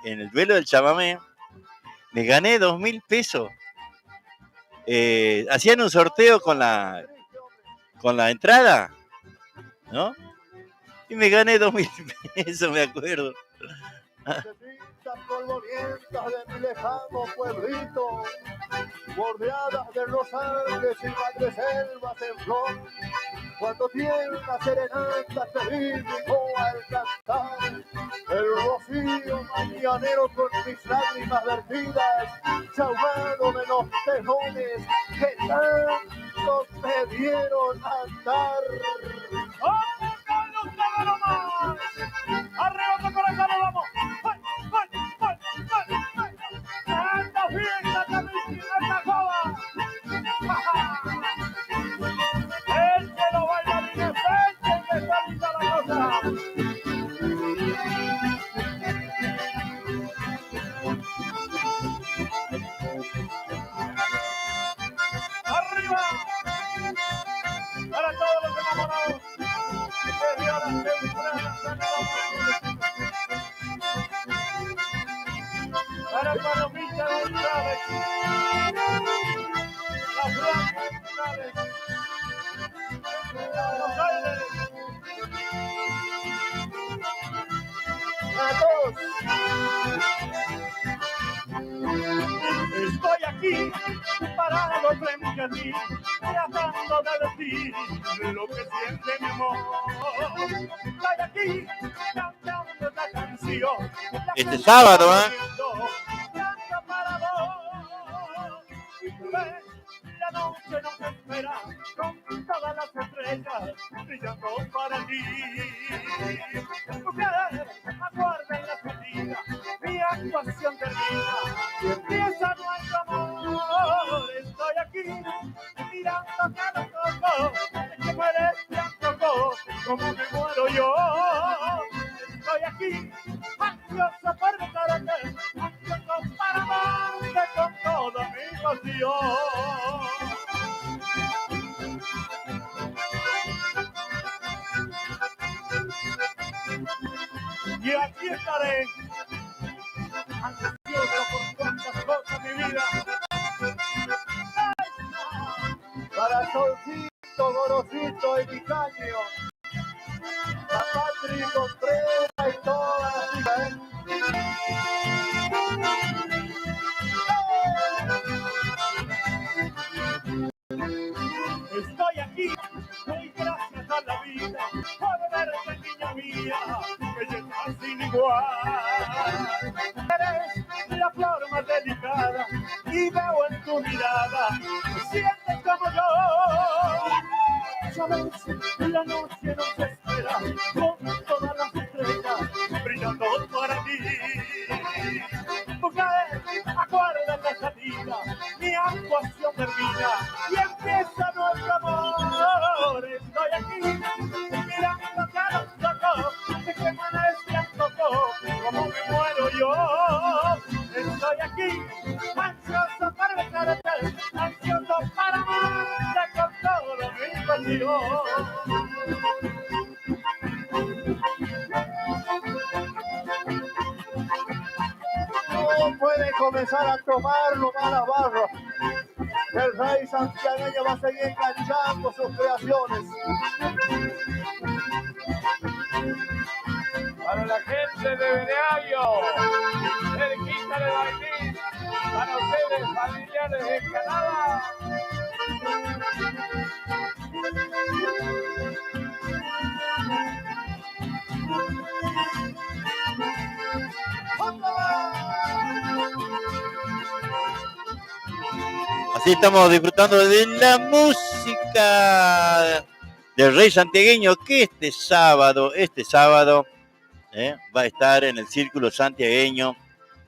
en el duelo del chamamé, me gané 2.000 pesos. Hacían un sorteo con la entrada, ¿no? Y me gané 2.000 pesos, me acuerdo. Polvorientas de mi lejano pueblito, bordeadas de los Andes y madreselvas en flor, cuando tierna serenata se vivó al cantar el rocío mañanero con mis lágrimas vertidas, chahumado de los tejones que tanto me dieron a andar. ¡Vamos, Carlos, todo más! ¡Arriba tu corazón, vamos! ¡Ay, ay, ay, ay, ay! ¡Anda fiesta, Camichi, anda joda! ¡Échelo, bailarines, echen que está linda la cosa! ¡Arriba! Para todos los enamorados. Para Palomita González, la Blanca González, Buenos Aires. A todos. Estoy aquí, parado frente a ti, tratando de decir lo que siente mi amor. Estoy aquí, cantando esta canción. Este sábado, Canta para vos. Ven, la noche nos espera con todas las estrellas brillando para ti. Mujer, aguarda en la salida, mi actuación termina y empieza nuestro amor. Estoy aquí mirando cada ojos, que mueres tan poco como me muero yo. Estoy aquí ansioso por besarte, ansioso para amarte con toda mi pasión. Y aquí estaré, ansioso por cuantas cosas mi vida. Para Solcito, Gorosito y Vicaño. La Patri Contreras y todas las chicas, Estoy aquí, doy gracias a la vida por verte, niña mía, belleza sin igual. Eres la flor más delicada y veo en tu mirada, te sientes como yo. Sabes, la noche nos espera con todas las estrellas brillando para ti. Mujer, acuérdate de esa vida, mi actuación termina y empieza nuestro amor. Estoy aquí, mirando cada ojos, de que amanece un poco, como me muero yo. Estoy aquí, ansioso para besarte, ansioso para amarte con todo mi pasión. no puede comenzar a tomarlo malas barras. El rey santiagueño va a seguir enganchando sus creaciones. Para la gente de Beneario, cerquita de Bailín, para ustedes familiares de Canadá. Así estamos disfrutando de la música del rey santiagueño que este sábado va a estar en el Círculo Santiagueño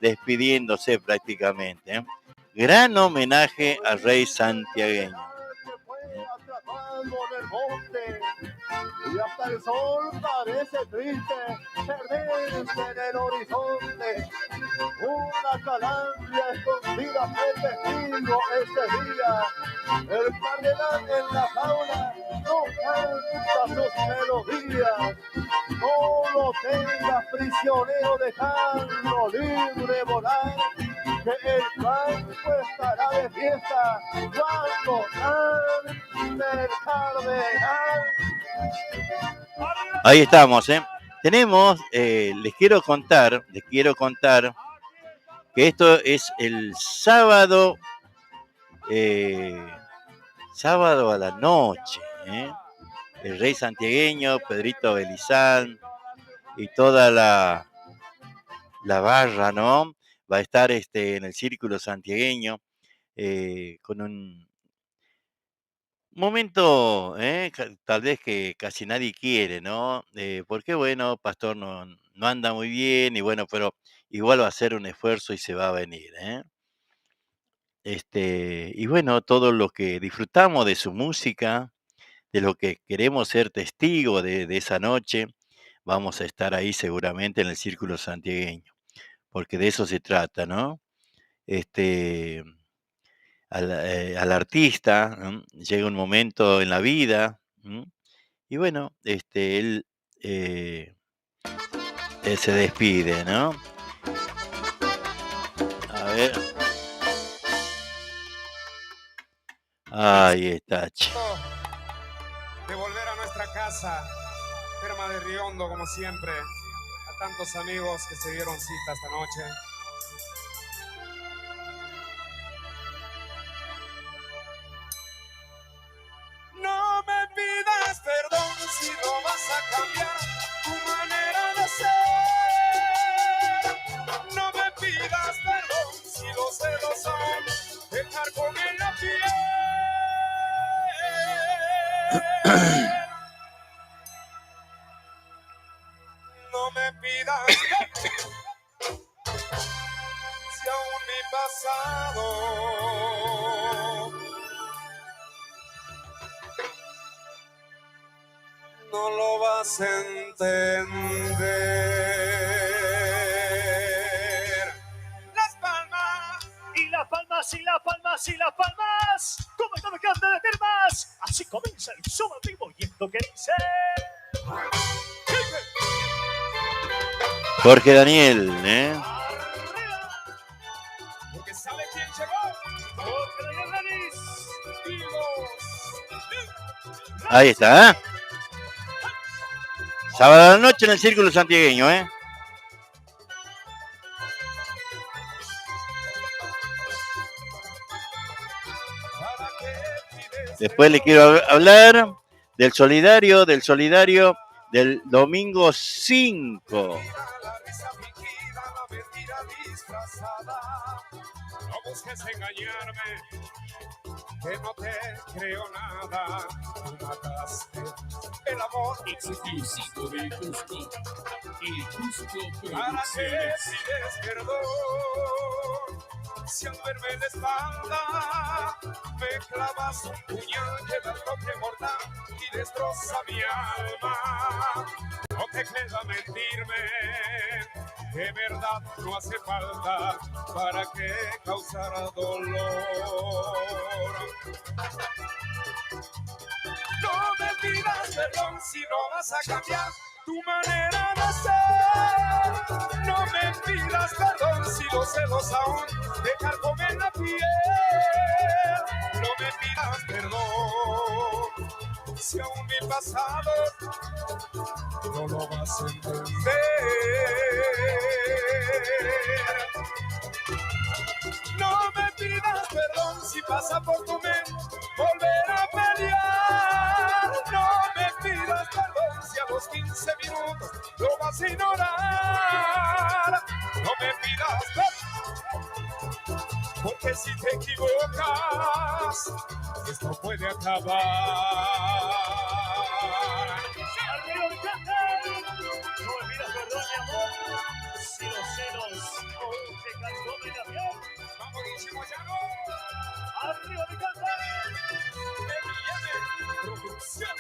despidiéndose prácticamente. Gran homenaje al rey santiagueño. Y hasta el sol parece triste perderse en el horizonte. Una calandria escondida fue testigo ese día. El cardenal en la jaula no canta sus melodías. No lo tengas prisionero, dejando libre volar. Que el campo estará de fiesta cuando cante el cardenal. Ahí estamos, Tenemos, les quiero contar que esto es el sábado, sábado a la noche, El rey santiagueño, Pedrito Belizán y toda la barra, ¿no? Va a estar en el Círculo Santiagueño con un momento, tal vez que casi nadie quiere, ¿no? Porque, bueno, Pastor no anda muy bien y bueno, pero igual va a hacer un esfuerzo y se va a venir, y bueno, todo lo que disfrutamos de su música, de lo que queremos ser testigos de esa noche, vamos a estar ahí seguramente en el Círculo Santiagueño, porque de eso se trata, ¿no? Al artista, ¿no? Llega un momento en la vida, y bueno, él se despide, ¿no? A ver. Ahí está. De volver a nuestra casa, Terma de Riondo, como siempre. A tantos amigos que se dieron cita esta noche. No me pidas perdón si no vas a cambiar tu manera de ser. No me pidas perdón si los celos aún te carcomen la piel. No me pidas si aún mi pasado no lo vas a entender. Las palmas y las palmas y las palmas y las palmas, como no me canta de termas. Así comienza el show en vivo y esto que dice Jorge Daniel, ¿eh? porque sabe quién llegó. Jorge Daniel Denis. Ahí está, ¿eh? Sábado a la noche en el Círculo Santiagueño, ¿eh? Después le quiero hablar del solidario del domingo 5. No busques engañarme, que no te creo nada. Tú mataste el amor exclusivo de Cusco. Y Cusco ¿para qué pides perdón? Si al verme la espalda me clavas un puñal que da el toque mortal y destroza mi alma. No te queda mentirme, de verdad no hace falta para que causara dolor. No me pidas perdón si no vas a cambiar tu manera de ser. No me pidas perdón si los celos aún te carcomen la piel. No me pidas perdón si aún mi pasado no lo vas a entender. No me pidas perdón si pasa por tu mente volver a pelear. No me pidas perdón si a los 15 minutos lo vas a ignorar. No me pidas perdón, porque si te equivocas, esto puede acabar. No me pidas perdón, mi amor, si los celos aún te carcomen la piel. Vamos, Guille Moyano. Arriba de canta. Producción.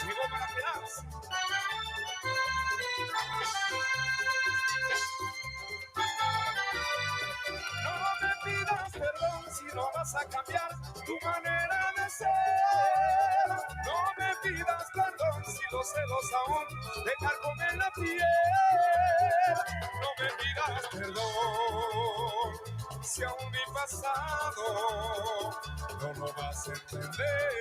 Llegó para quedarse. No me pidas perdón si no vas a cambiar tu manera de ser. No me pidas perdón si los celos aún te carcomen la piel. No me pidas perdón si aún mi pasado no lo vas a entender.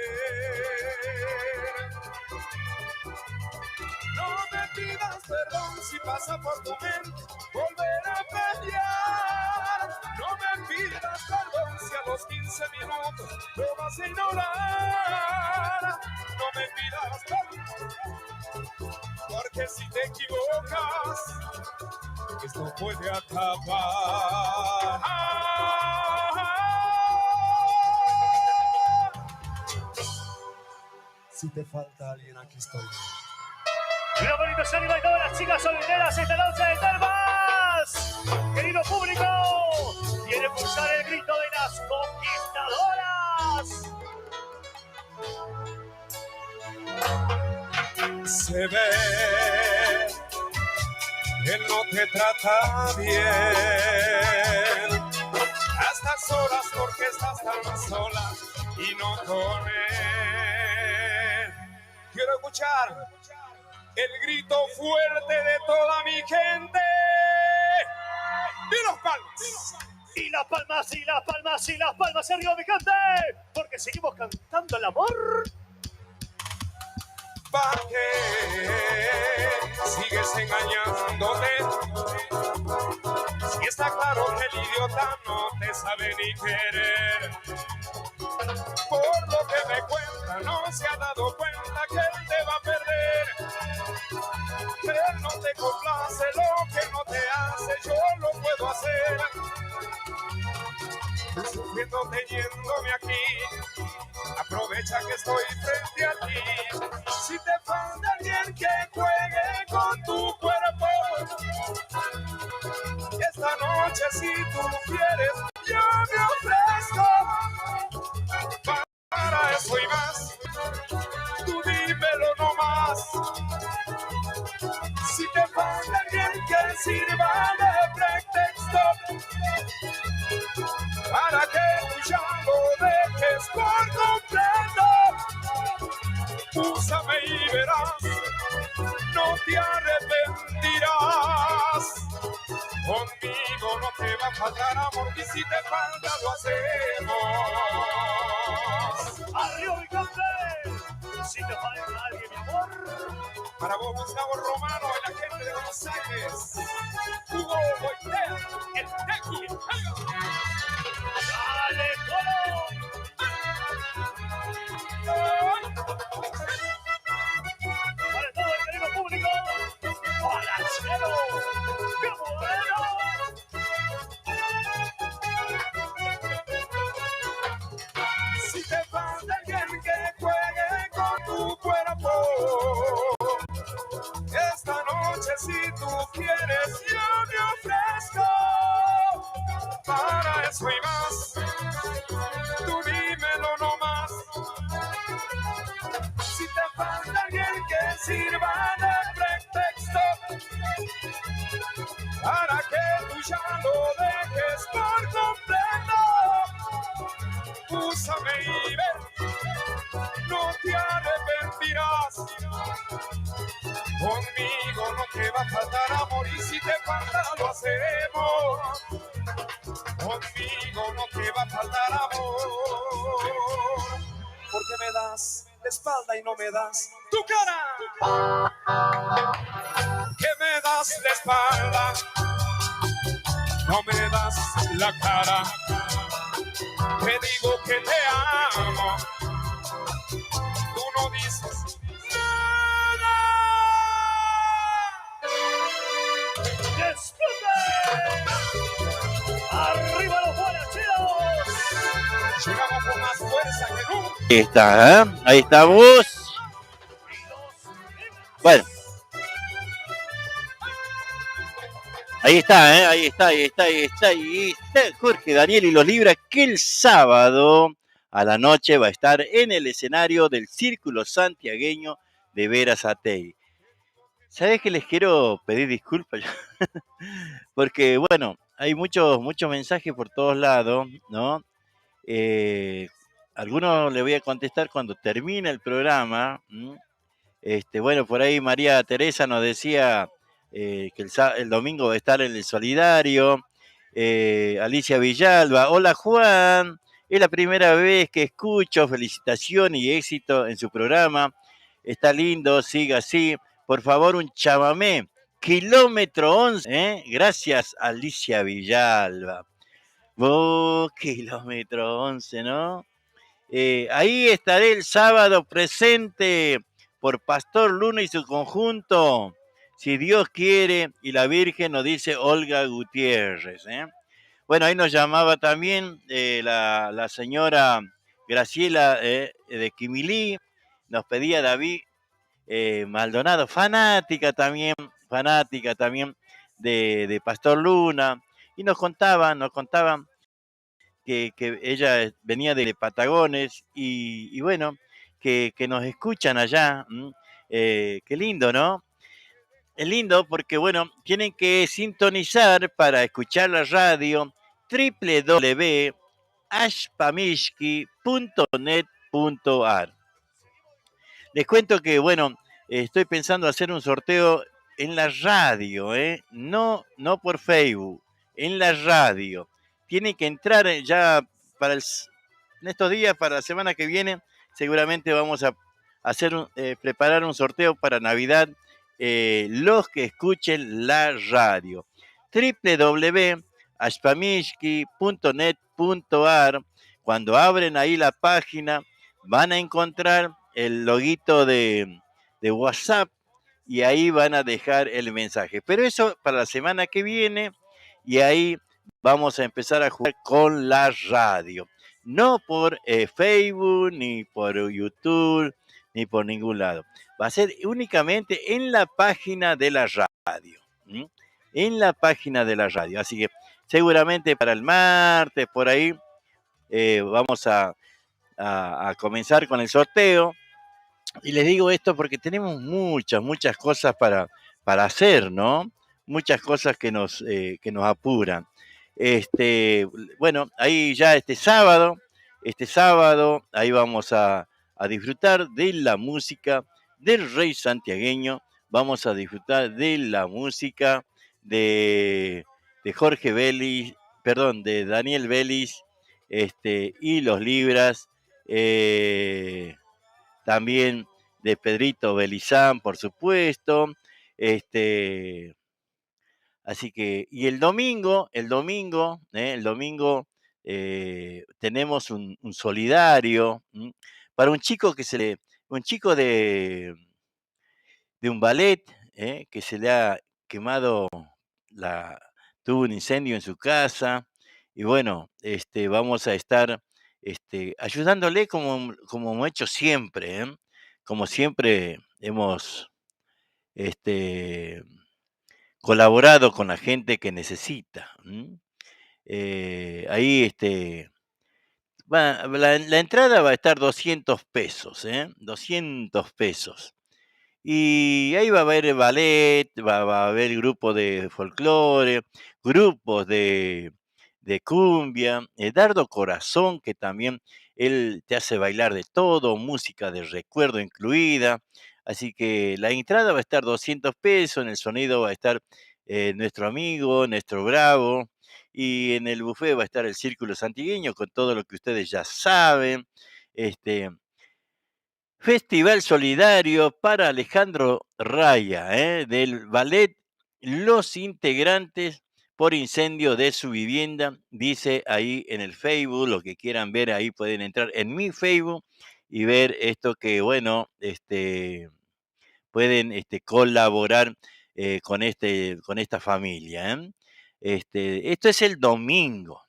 No me pidas perdón si pasa por tu mente volver a pelear. No me pidas perdón si a los 15 minutos lo vas a ignorar. No me pidas perdón, porque si te equivocas, esto puede acabar. Si te falta alguien, aquí estoy. Los bonitos ánimos de todas las chicas solteras esta noche de Termas. Querido público, quiere pulsar el grito de las conquistadoras. Se ve, él no te trata bien. A estas horas porque estás tan sola y no con él. Quiero escuchar el grito fuerte de toda mi gente. ¡Y los palmas! Y las palmas, y las palmas, y las palmas arriba, mi gente. Porque seguimos cantando el amor. ¿Para qué sigues engañándote. Si está claro que el idiota no te sabe ni querer. Por lo que me cuenta, no se ha dado cuenta que él te va a perder. Él no te complace, lo que no te hace, yo lo puedo hacer. Sufriendo teniéndome aquí, aprovecha que estoy frente a ti. Si te falta alguien que juegue con tu cuerpo, esta noche si tú quieres, yo me ofrezco. Para eso y más, tú dímelo nomás. Si te falta alguien que sirva de pretexto, para que tú ya lo dejes por completo, úsame y verás, no te arrepentirás. Conmigo no te va a faltar amor y si te falta lo hacemos. ¡Arriba mi café! Si te falta alguien, mi amor. Para vos, Gustavo Romano y la gente de Buenos Aires. Hugo Boitea, el Tequi. ¡Dale, colo! Para todo el querido público, ¡hola, cielo! ¡Qué bueno! Si te falta alguien que juegue con tu cuerpo, esta noche si tú quieres yo me ofrezco. Para eso y más, tú dímelo nomás. Si te falta alguien que sirva de pretexto, para que tú ya lo dejes por completo, úsame y ver, no te arrepentirás. Conmigo no te va a faltar amor y si te falta lo hacemos. Conmigo no te va a faltar amor. Porque me das la espalda y no me das tu cara. Que me das la espalda, no me das la cara. Te digo que te amo, tú no dices nada. ¡Disfrute! ¡Arriba los guaracheros! Llegamos con más fuerza que nunca. Ahí está, ¿eh? Ahí está vos. Bueno. Ahí está, ¿eh? Ahí está. Jorge Daniel y los Libras, que el sábado a la noche va a estar en el escenario del Círculo Santiagueño de Berazategui. ¿Sabés que les quiero pedir disculpas? Porque, bueno, hay muchos mensajes por todos lados, ¿no? Algunos le voy a contestar cuando termine el programa. Bueno, por ahí María Teresa nos decía que el domingo va a estar en el Solidario. Alicia Villalba, hola Juan, es la primera vez que escucho, felicitación y éxito en su programa. Está lindo, siga así. Por favor, un chamamé. Kilómetro 11, ¿eh? Gracias, Alicia Villalba. Kilómetro 11, ¿no? Ahí estaré el sábado presente por Pastor Luna y su conjunto, si Dios quiere, y la Virgen, nos dice Olga Gutiérrez, ¿eh? Bueno, ahí nos llamaba también la señora Graciela de Quimilí, nos pedía David Maldonado, fanática también de Pastor Luna, y nos contaban que ella venía de Patagones y bueno, que nos escuchan allá. Qué lindo, ¿no? Es lindo porque, bueno, tienen que sintonizar para escuchar la radio www.ashpamishki.net.ar. Les cuento que, bueno, estoy pensando hacer un sorteo en la radio, no por Facebook, en la radio. Tienen que entrar ya en estos días, para la semana que viene, seguramente vamos a hacer preparar un sorteo para Navidad los que escuchen la radio. www.ashpamishki.net.ar. Cuando abren ahí la página, van a encontrar el loguito de WhatsApp y ahí van a dejar el mensaje. Pero eso para la semana que viene y ahí vamos a empezar a jugar con la radio. No por Facebook, ni por YouTube, ni por ningún lado. Va a ser únicamente en la página de la radio. ¿Mm? En la página de la radio. Así que seguramente para el martes, por ahí, vamos a comenzar con el sorteo. Y les digo esto porque tenemos muchas cosas para hacer, ¿no? Muchas cosas que nos apuran. Bueno, ahí ya este sábado, ahí vamos a disfrutar de la música del Rey Santiagueño, vamos a disfrutar de la música de Jorge Vélez, perdón, de Daniel Vélez, y los Libras, también de Pedrito Belizán, por supuesto. Así que, y el domingo tenemos un solidario para un chico un chico de un ballet que se le ha quemado, tuvo un incendio en su casa, y bueno, vamos a estar ayudándole como hemos hecho siempre, como siempre hemos colaborado con la gente que necesita. Ahí la entrada va a estar 200 pesos, 200 pesos. Y ahí va a haber ballet, va a haber grupos de folclore, grupos de cumbia, Dardo Corazón, que también él te hace bailar de todo, música de recuerdo incluida. Así que la entrada va a estar 200 pesos, en el sonido va a estar nuestro amigo, nuestro Bravo, y en el buffet va a estar el Círculo Santigueño con todo lo que ustedes ya saben. Festival solidario para Alejandro Raya, del ballet Los Integrantes por incendio de su vivienda. Dice ahí en el Facebook, lo que quieran ver ahí pueden entrar en mi Facebook y ver esto que, bueno, pueden colaborar con esta familia. Esto es el domingo.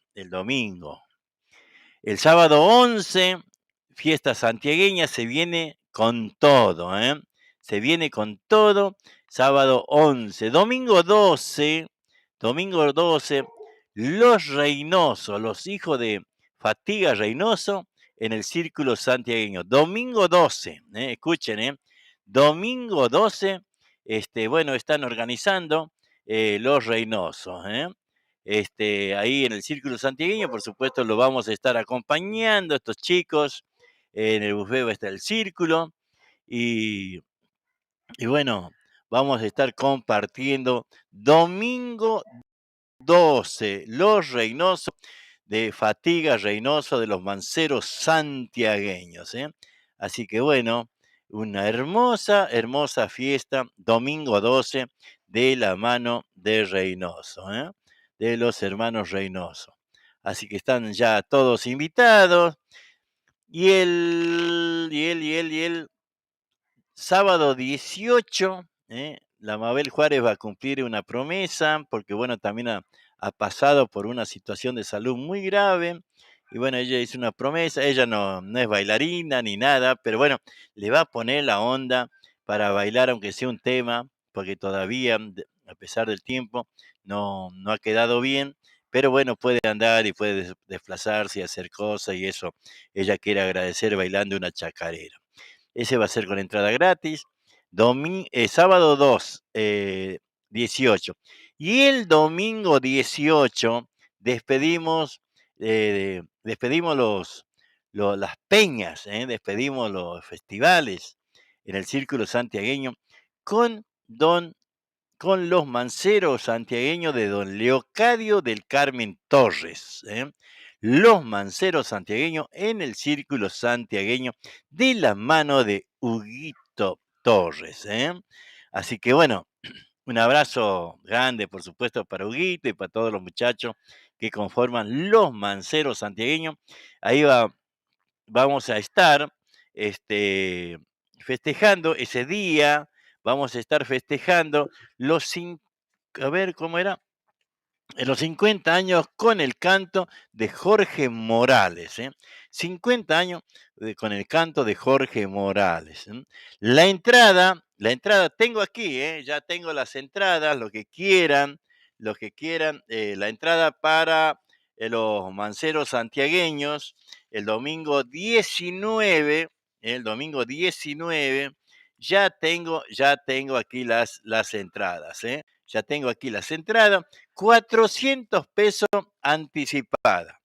El sábado 11, fiesta santiagueña, se viene con todo, se viene con todo. Sábado 11, domingo 12, los Reynoso, los hijos de Fatiga Reynoso en el Círculo Santiagueño. Domingo 12, escuchen, domingo 12, bueno, están organizando los Reynosos, ahí en el Círculo Santiagueño, por supuesto, lo vamos a estar acompañando a estos chicos. En el buffet va a estar el Círculo. Y bueno, vamos a estar compartiendo domingo 12, los Reynosos de Fatiga Reynoso, de los Manceros Santiagueños. Así que bueno, una hermosa fiesta, domingo 12, de la mano de Reynoso, de los hermanos Reynoso. Así que están ya todos invitados. Y el sábado 18, la Mabel Juárez va a cumplir una promesa, porque bueno, también ha pasado por una situación de salud muy grave. Y bueno, ella hizo una promesa, ella no es bailarina ni nada, pero bueno, le va a poner la onda para bailar, aunque sea un tema, porque todavía, a pesar del tiempo, no ha quedado bien, pero bueno, puede andar y puede desplazarse y hacer cosas, y eso ella quiere agradecer bailando una chacarera. Ese va a ser con entrada gratis. Sábado 2, 18. Y el domingo 18 despedimos las peñas, despedimos los festivales en el Círculo Santiagueño con los manceros santiagueños de don Leocadio del Carmen Torres. Los manceros santiagueños en el Círculo Santiagueño de la mano de Huguito Torres. Así que bueno, un abrazo grande, por supuesto, para Huguito y para todos los muchachos que conforman los Manceros santiagueños. Ahí vamos a estar festejando ese día, vamos a estar festejando a ver cómo era, en los 50 años con el canto de Jorge Morales. 50 años con el canto de Jorge Morales. La entrada tengo aquí, ya tengo las entradas, los que quieran, la entrada para los manceros santiagueños el domingo 19, ya tengo aquí las entradas, ya tengo aquí las entradas. 400 pesos anticipada.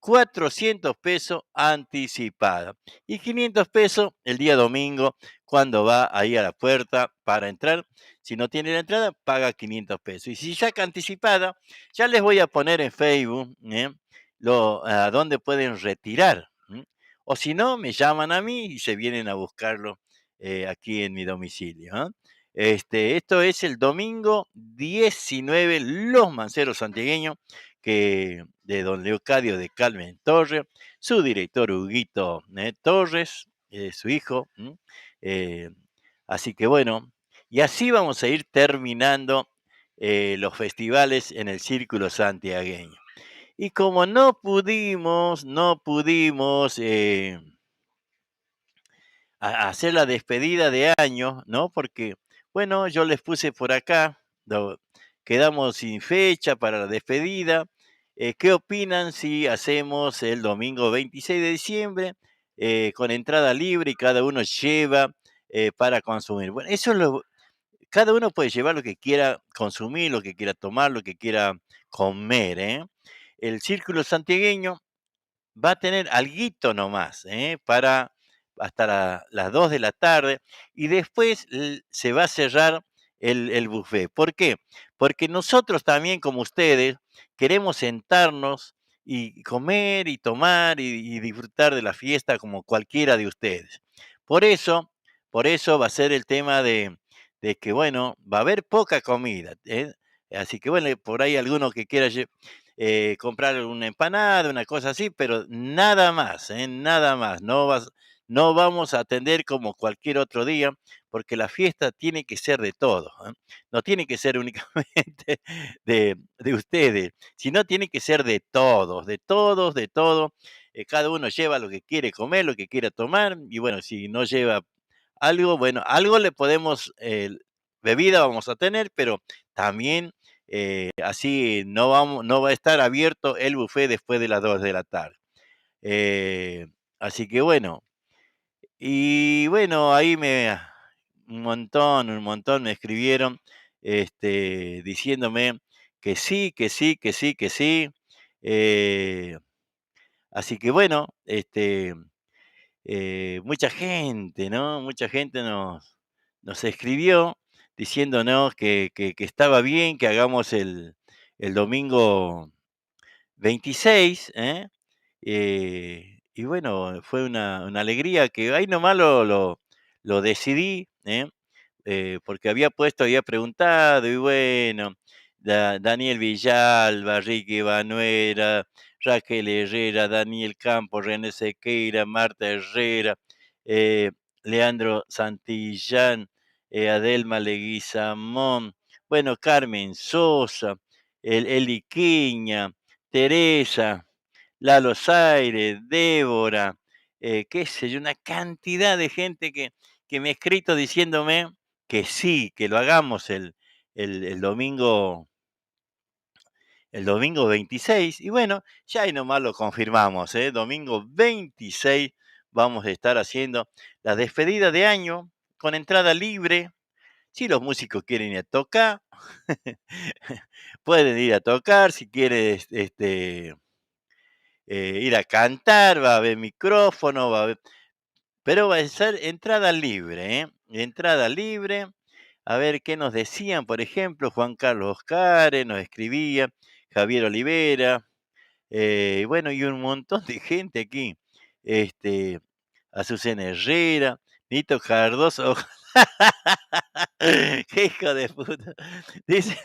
400 pesos anticipada. Y 500 pesos el día domingo cuando va ahí a la puerta para entrar. Si no tiene la entrada, paga 500 pesos. Y si saca anticipada, ya les voy a poner en Facebook a dónde pueden retirar. O si no, me llaman a mí y se vienen a buscarlo aquí en mi domicilio. Esto es el domingo 19, Los Manceros Santiagueños, de don Leocadio de Carmen Torres, su director Huguito Torres, su hijo. Eh, Así que bueno, y así vamos a ir terminando los festivales en el Círculo Santiagueño. Y como no pudimos hacer la despedida de año, ¿no? Porque, bueno, yo les puse por acá, quedamos sin fecha para la despedida. ¿Qué opinan si hacemos el domingo 26 de diciembre con entrada libre y cada uno lleva para consumir? Bueno, cada uno puede llevar lo que quiera consumir, lo que quiera tomar, lo que quiera comer, ¿eh? El Círculo Santiagueño va a tener alguito nomás, para hasta las 2 de la tarde y después se va a cerrar el buffet. ¿Por qué? Porque nosotros también, como ustedes, queremos sentarnos y comer y tomar y disfrutar de la fiesta como cualquiera de ustedes. Por eso, por eso va a ser el tema de que, bueno, va a haber poca comida, Así que, bueno, por ahí alguno que quiera comprar una empanada, una cosa así, pero nada más, nada más. No vamos a atender como cualquier otro día, porque la fiesta tiene que ser de todos, no tiene que ser únicamente de ustedes, sino tiene que ser de todos, de todos, de todo. Cada uno lleva lo que quiere comer, lo que quiera tomar, y bueno, si no lleva algo, bueno, algo le podemos, bebida vamos a tener, pero también así no va a estar abierto el buffet después de las 2 de la tarde. Así que bueno, y bueno, ahí un montón me escribieron, diciéndome que sí, que sí, que sí, que sí. eh, Así que bueno, mucha gente, ¿no? Mucha gente nos escribió diciéndonos que estaba bien que hagamos el domingo 26, y bueno, fue una alegría que ahí nomás lo decidí, porque había preguntado y bueno, Daniel Villalba, Ricky Banuera, Raquel Herrera, Daniel Campos, René Sequeira, Marta Herrera, eh, Leandro Santillán, Adelma Leguizamón, bueno, Carmen Sosa, Eli Quiña, Teresa, Lalo Zaire, Débora, qué sé yo, una cantidad de gente que me ha escrito diciéndome que sí, que lo hagamos el domingo, el domingo 26. Y bueno, ya ahí nomás lo confirmamos, domingo 26 vamos a estar haciendo la despedida de año con entrada libre. Si los músicos quieren ir a tocar, pueden ir a tocar. Si quieren ir a cantar, va a haber micrófono, pero va a ser entrada libre, ¿eh? Entrada libre. A ver qué nos decían, por ejemplo, Juan Carlos Oscares nos escribía, Javier Olivera, y bueno, y un montón de gente aquí. Azucena Herrera, Nito Cardoso, Qué hijo de puta. Dice,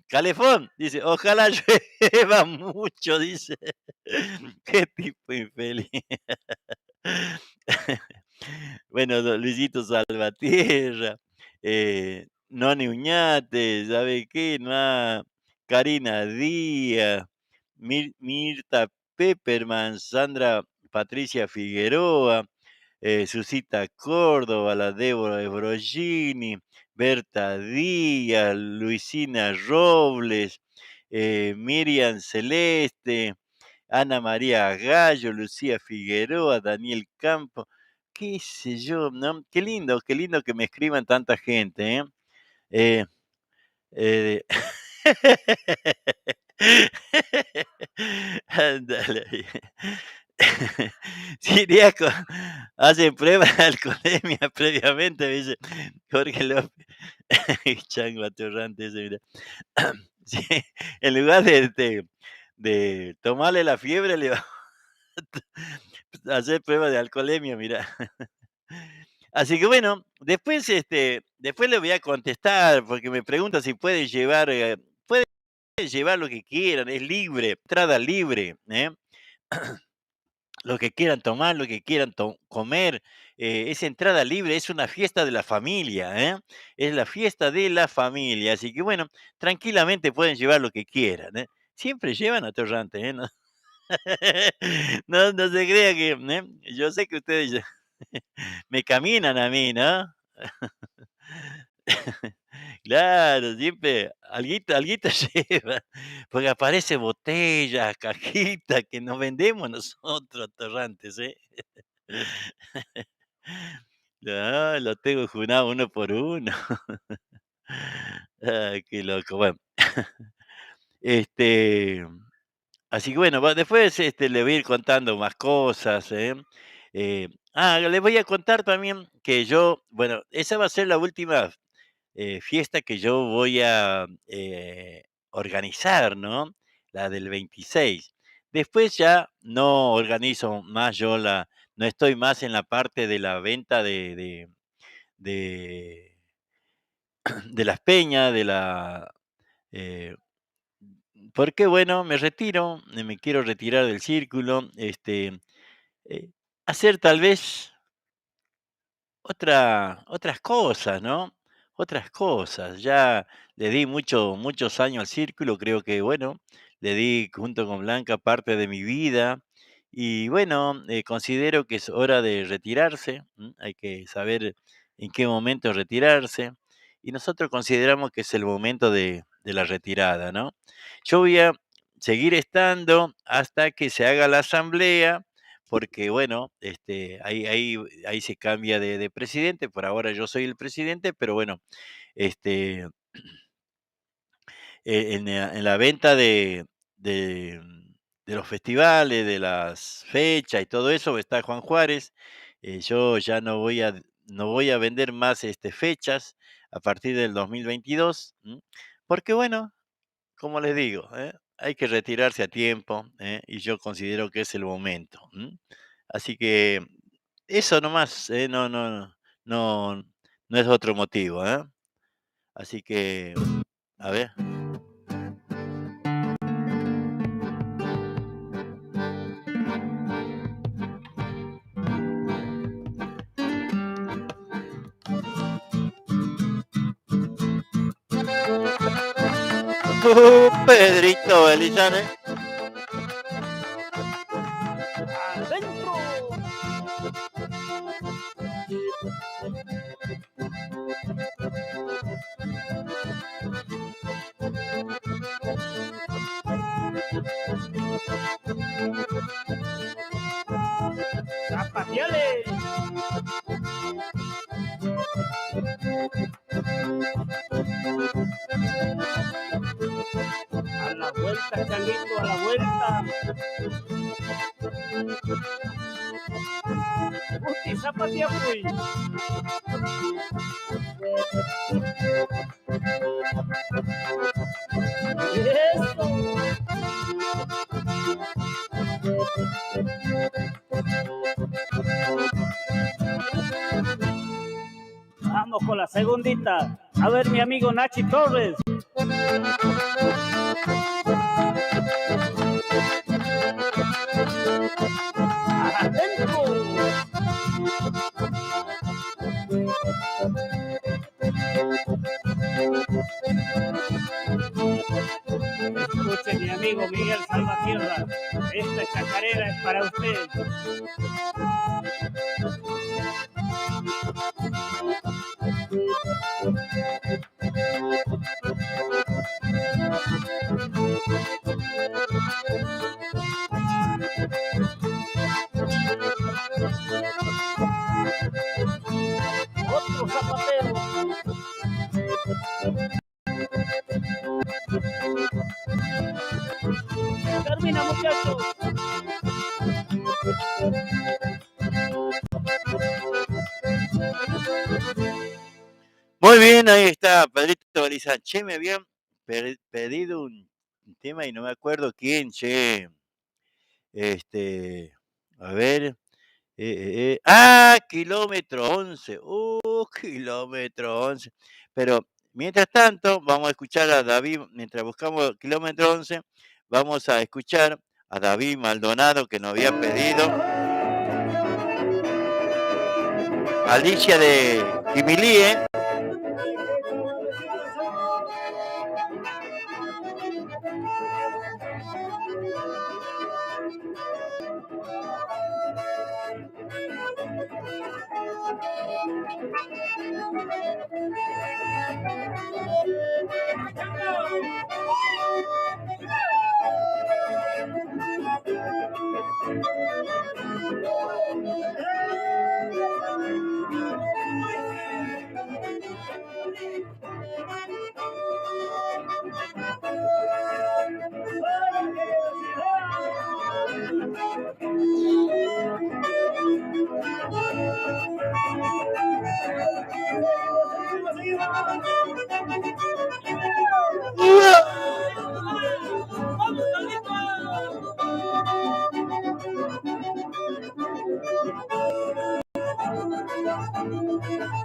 Calefón, dice, ojalá llueva mucho, dice. Qué tipo infeliz. Bueno, Luisito Salvatierra, Noni Uñate, ¿sabe qué? Karina Díaz, Mirta Pepperman, Sandra Patricia Figueroa, Susita Córdoba, la Débora de Brogini, Berta Díaz, Luisina Robles, Miriam Celeste, Ana María Gallo, Lucía Figueroa, Daniel Campo, qué sé yo, ¿no? Qué lindo que me escriban tanta gente, ¿eh? Eh, eh, Ándale. Siriaco, hacen pruebas de alcoholemia previamente, dice Jorge López. Chango atorrante ese, mira. Sí, en lugar de tomarle la fiebre, le va a hacer pruebas de alcoholemia, mira. Así que bueno, después le voy a contestar, porque me pregunta si puede llevar lo que quieran, es libre, entrada libre, ¿eh? Lo que quieran tomar, lo que quieran comer, es entrada libre, es una fiesta de la familia, ¿eh? Es la fiesta de la familia, así que bueno, tranquilamente pueden llevar lo que quieran, ¿eh? Siempre llevan atorrante, ¿eh? No, no se crea que, yo sé que ustedes me caminan a mí, ¿no? Claro, siempre alguito lleva, porque aparece botella, cajita que nos vendemos nosotros, atorrantes, ¿eh? No, lo tengo junado uno por uno. Ay, qué loco. Bueno, este, así que bueno, después le voy a ir contando más cosas, ¿eh? Les voy a contar también que bueno, esa va a ser la última fiesta que yo voy a organizar, ¿no? La del 26. Después ya no organizo más no estoy más en la parte de la venta de, de las peñas, eh, porque bueno, me retiro, me quiero retirar del círculo, eh, hacer tal vez otras cosas, ¿no? Otras cosas. Ya le di muchos años al círculo, creo que, bueno, le di junto con Blanca parte de mi vida y bueno, considero que es hora de retirarse, hay que saber en qué momento retirarse y nosotros consideramos que es el momento de la retirada, ¿no? Yo voy a seguir estando hasta que se haga la asamblea porque bueno, ahí se cambia de presidente, por ahora yo soy el presidente, pero bueno, este, en la venta de, de los festivales, de las fechas y todo eso, está Juan Juárez. Yo ya no voy a vender más fechas a partir del 2022, porque bueno, como les digo, hay que retirarse a tiempo, y yo considero que es el momento. Así que eso nomás, no, no es otro motivo, ¿eh? Así que, a ver. Pedrito Belizane. ¡Adentro! ¡Zapatiales! A la vuelta, Changuito, a la vuelta. Uy, zapatea, pues. Eso. Vamos con la segundita. A ver, mi amigo Nachi Torres. ¡Adentro! Escuche, mi amigo Miguel Salvatierra, esta chacarera es para usted. Otro zapatero. Termina, muchachos. Muy bien, ahí está Pedrito Baliza. Che, me habían pedido un tema y no me acuerdo quién, che. A ver. Kilómetro 11. Kilómetro 11. Pero mientras tanto, vamos a escuchar a David, mientras buscamos Kilómetro 11, vamos a escuchar a David Maldonado que nos había pedido Alicia de Quimilie.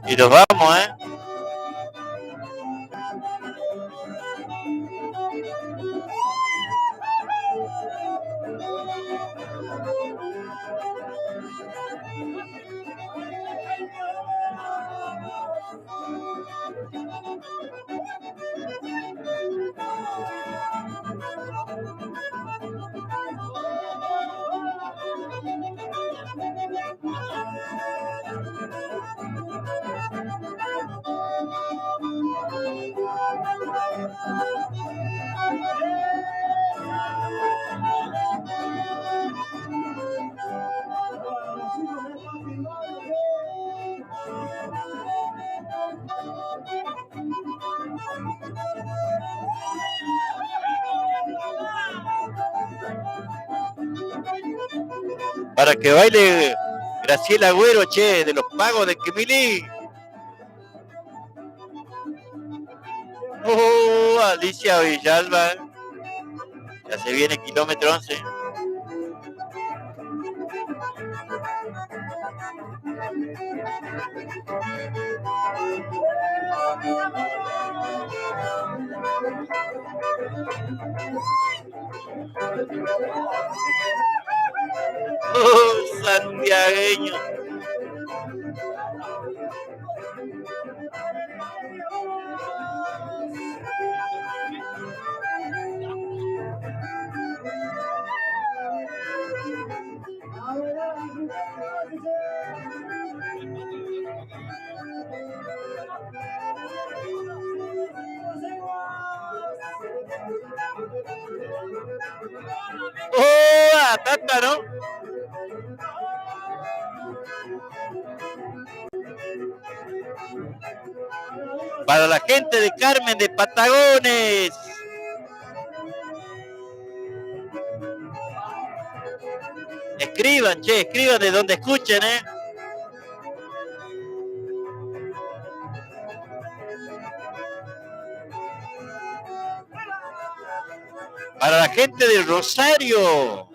Y nos vamos, ¿eh? Para que baile Graciela Agüero, che, de los pagos de Quimilí. Alicia Villalba. Ya se viene Kilómetro 11. Santiagueño. Tata, ¿no? Para la gente de Carmen de Patagones. Escriban, che, escriban de donde escuchen, ¿eh? Para la gente de Rosario.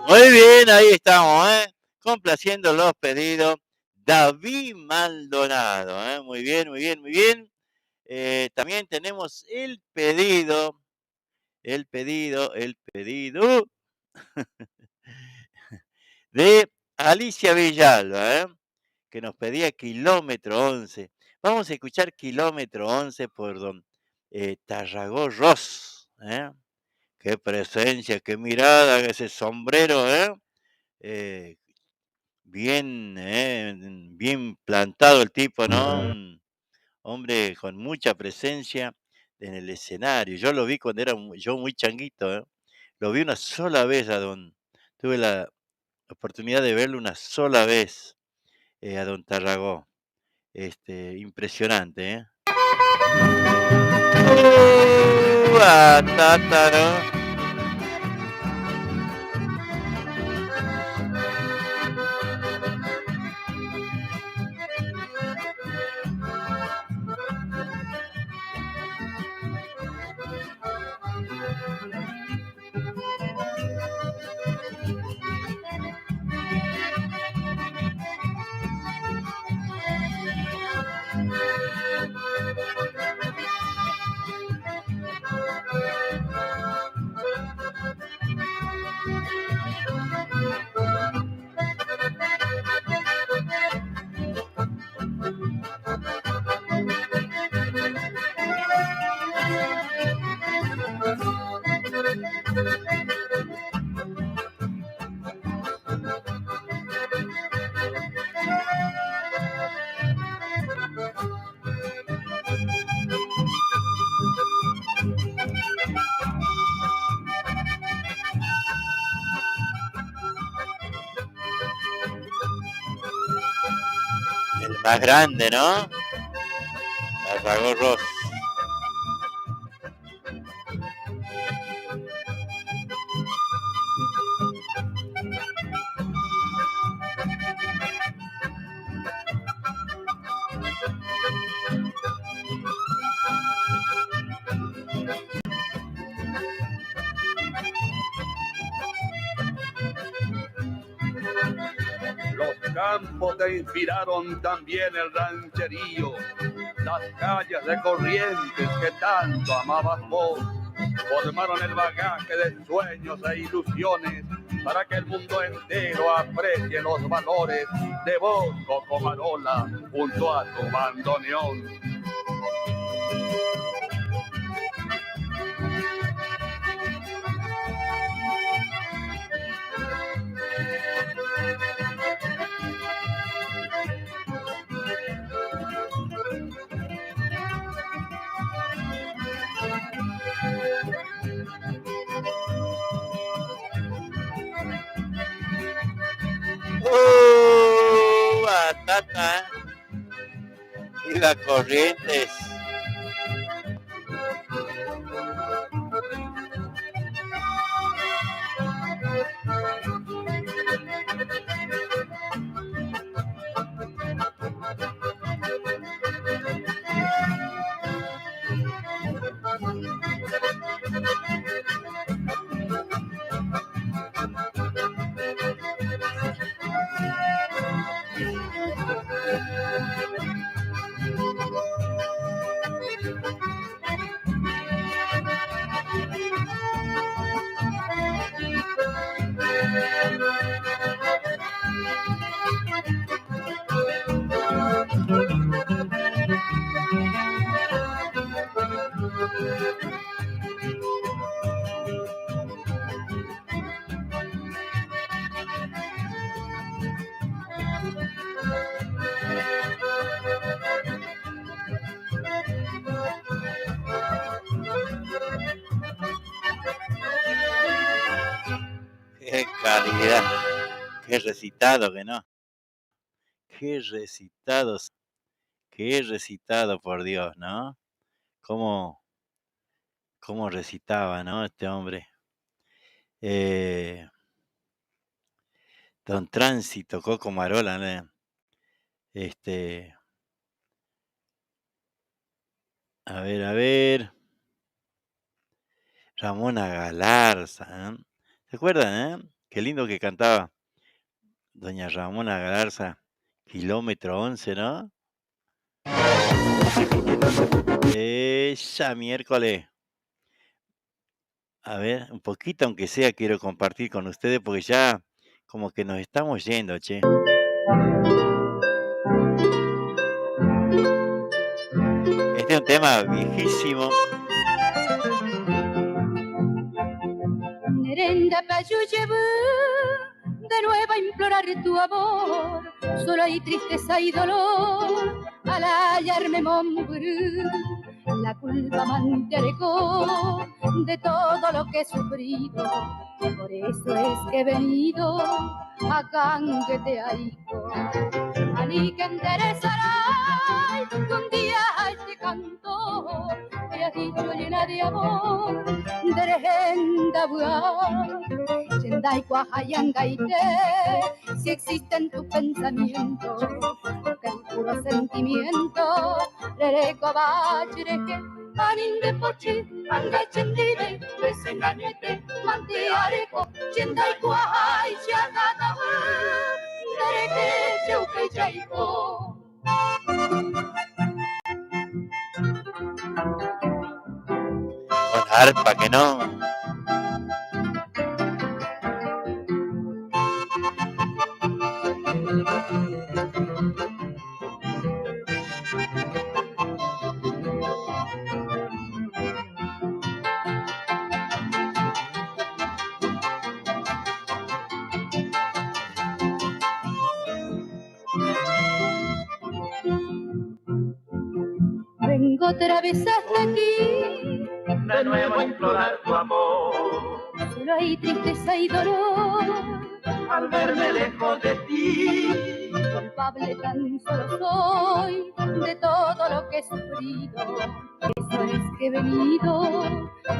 Muy bien, ahí estamos, complaciendo los pedidos. David Maldonado, muy bien, muy bien, muy bien. También tenemos el pedido de Alicia Villalba, que nos pedía Kilómetro 11. Vamos a escuchar Kilómetro 11 por don Tarragó Ross. Qué presencia, qué mirada, ese sombrero, bien plantado el tipo, ¿no? Un hombre con mucha presencia en el escenario. Yo lo vi cuando era yo muy changuito, Lo vi una sola vez tuve la oportunidad de verlo una sola vez a don Tarragó. Impresionante, ¿no? El más grande, ¿no? Tarragó Ross. Los campos te inspiraron también el rancherío, las calles de Corrientes que tanto amabas vos, formaron el bagaje de sueños e ilusiones para que el mundo entero aprecie los valores de vos, Cocomarola, junto a tu bandoneón. Batata y las Corrientes. barbaridad. Qué recitado que no. Qué recitados. Qué recitado, por Dios, ¿no? Cómo recitaba, ¿no? Este hombre. Don Tránsito, Coco Marola, ¿no? A ver. Ramona Galarza, ¿eh? ¿Se acuerdan, Qué lindo que cantaba doña Ramona Galarza, Kilómetro 11, ¿no? Esa miércoles. A ver, un poquito, aunque sea, quiero compartir con ustedes porque ya como que nos estamos yendo, che. Este es un tema viejísimo. Merenda payuyebu, de nuevo a implorar tu amor, solo hay tristeza y dolor al hallarme Montbrú. La culpa me alejó de todo lo que he sufrido, por eso es que he venido a cangueteaico. Ani que enderezará un día a este cantor, me has dicho llena de amor, de legenda buar. Yendai cuajayangaite, si existe en tu pensamiento, porque el puro sentimiento, Lereko bachireke, anin de pochi, anga chendide, besenganete, manteareko, Yendai cuajayangaita, Lereke cheuke chaiko. Con arpa que no. Vengo otra vez hasta aquí, de nuevo a implorar tu amor. Solo hay tristeza y dolor al verme lejos de ti. Culpable tan solo soy de todo lo que he sufrido. Eso es que he venido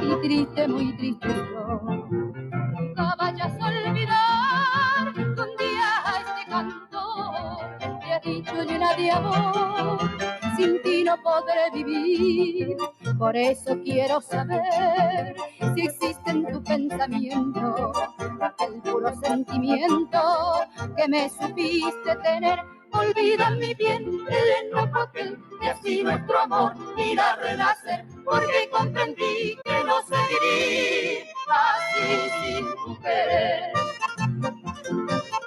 y triste, muy triste estoy. Nunca vayas a olvidar que un día a este cantor te ha dicho llena de amor. Sin ti no podré vivir, por eso quiero saber si existe en tu pensamiento el puro sentimiento que me supiste tener. Olvida mi bien el enojo que y así nuestro amor irá a renacer, porque comprendí que no sé vivir así sin tu querer.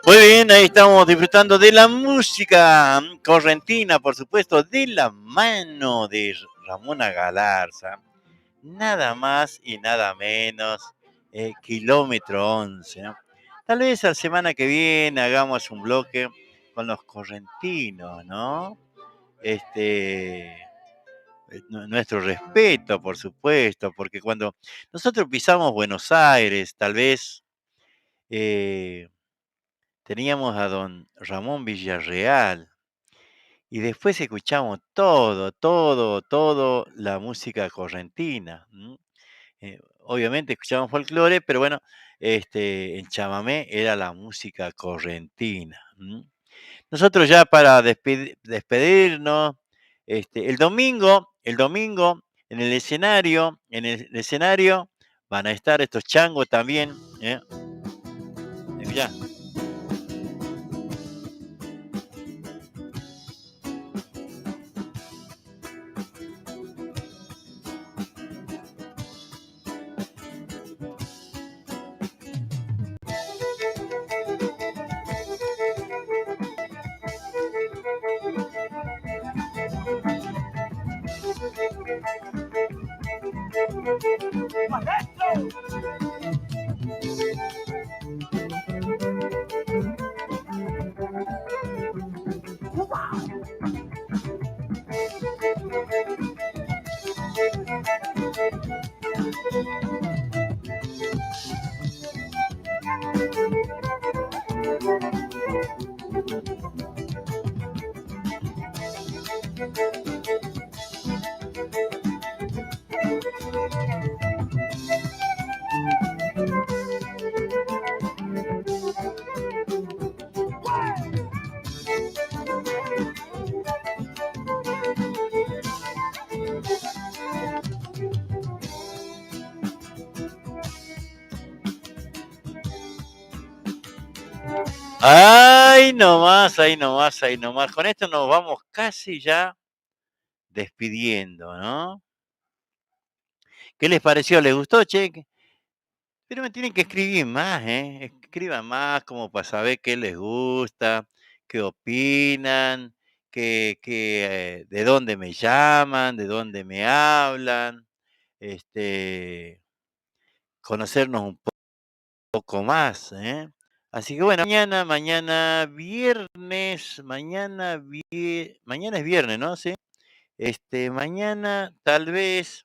Muy bien, ahí estamos disfrutando de la música correntina, por supuesto, de la mano de Ramona Galarza. Nada más y nada menos, Kilómetro 11, ¿no? Tal vez la semana que viene hagamos un bloque con los correntinos, ¿no? Nuestro respeto, por supuesto, porque cuando nosotros pisamos Buenos Aires, tal vez teníamos a don Ramón Villarreal y después escuchamos todo la música correntina. Obviamente escuchamos folclore, pero bueno, en chamamé era la música correntina. Nosotros ya para despedirnos, el domingo en el escenario van a estar estos changos también, ya. Ay, nomás, ahí nomás, ahí nomás. Con esto nos vamos casi ya despidiendo, ¿no? ¿Qué les pareció? ¿Les gustó, che? Pero me tienen que escribir más, ¿eh? Escriban más como para saber qué les gusta, qué opinan, de dónde me llaman, de dónde me hablan, conocernos un poco más, ¿eh? Así que bueno, mañana viernes, mañana es viernes, ¿no? Sí. Mañana tal vez,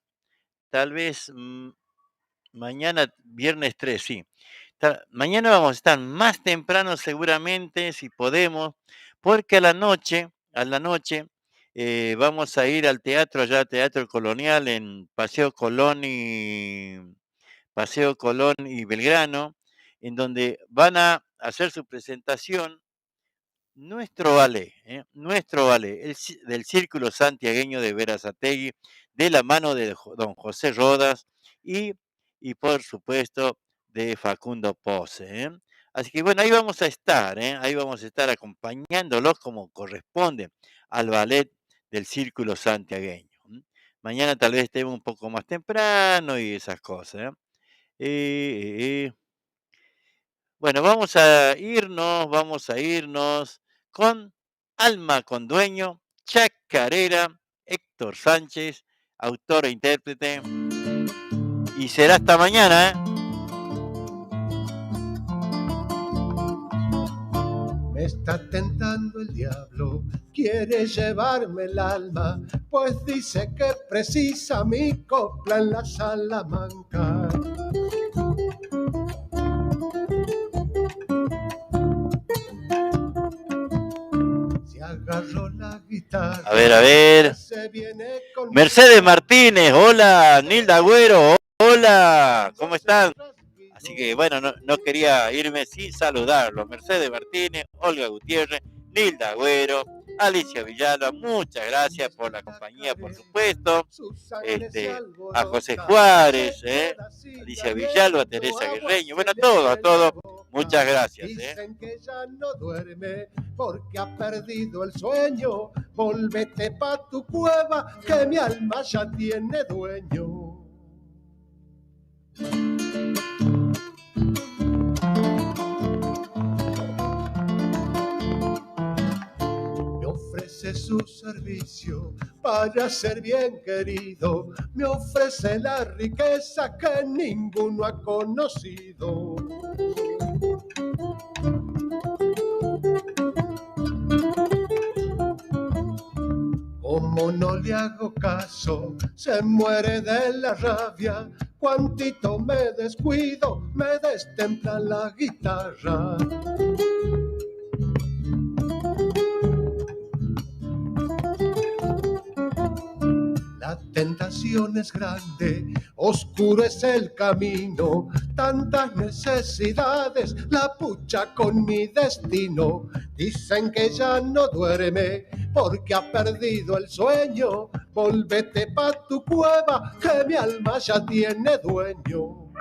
mañana viernes 3, sí. Mañana vamos a estar más temprano seguramente, si podemos, porque a la noche, vamos a ir al teatro, allá al Teatro Colonial en Paseo Colón y Belgrano, en donde van a hacer su presentación nuestro ballet, del Círculo Santiagueño de Berazategui, de la mano de don José Rodas y por supuesto de Facundo Pose, ¿eh? Así que bueno, ahí vamos a estar, acompañándolos como corresponde al ballet del Círculo Santiagueño. Mañana tal vez estemos un poco más temprano y esas cosas, ¿eh? Bueno, vamos a irnos con Alma con Dueño, Chacarera, Héctor Sánchez, autor e intérprete. Y será hasta mañana, ¿eh? Me está tentando el diablo, quiere llevarme el alma, pues dice que precisa mi copla en la Salamanca. Agarró la guitarra. A ver. Mercedes Martínez, hola. Nilda Agüero, hola. ¿Cómo están? Así que bueno, no quería irme sin saludarlos. Mercedes Martínez, Olga Gutiérrez, Nilda Agüero, Alicia Villalba, muchas gracias por la compañía, por supuesto. A José Juárez, Alicia Villalba, Teresa Guerreño, bueno, a todos, muchas gracias. Dicen que ya no duerme porque ha perdido el sueño. Volvete pa' tu cueva que mi alma ya tiene dueño. Ofrece su servicio para ser bien querido, me ofrece la riqueza que ninguno ha conocido. Como no le hago caso, se muere de la rabia, cuantito me descuido, me destempla la guitarra. La tentación es grande, oscuro es el camino, tantas necesidades, la pucha con mi destino. Dicen que ya no duerme porque ha perdido el sueño. Volvete pa' tu cueva que mi alma ya tiene dueño.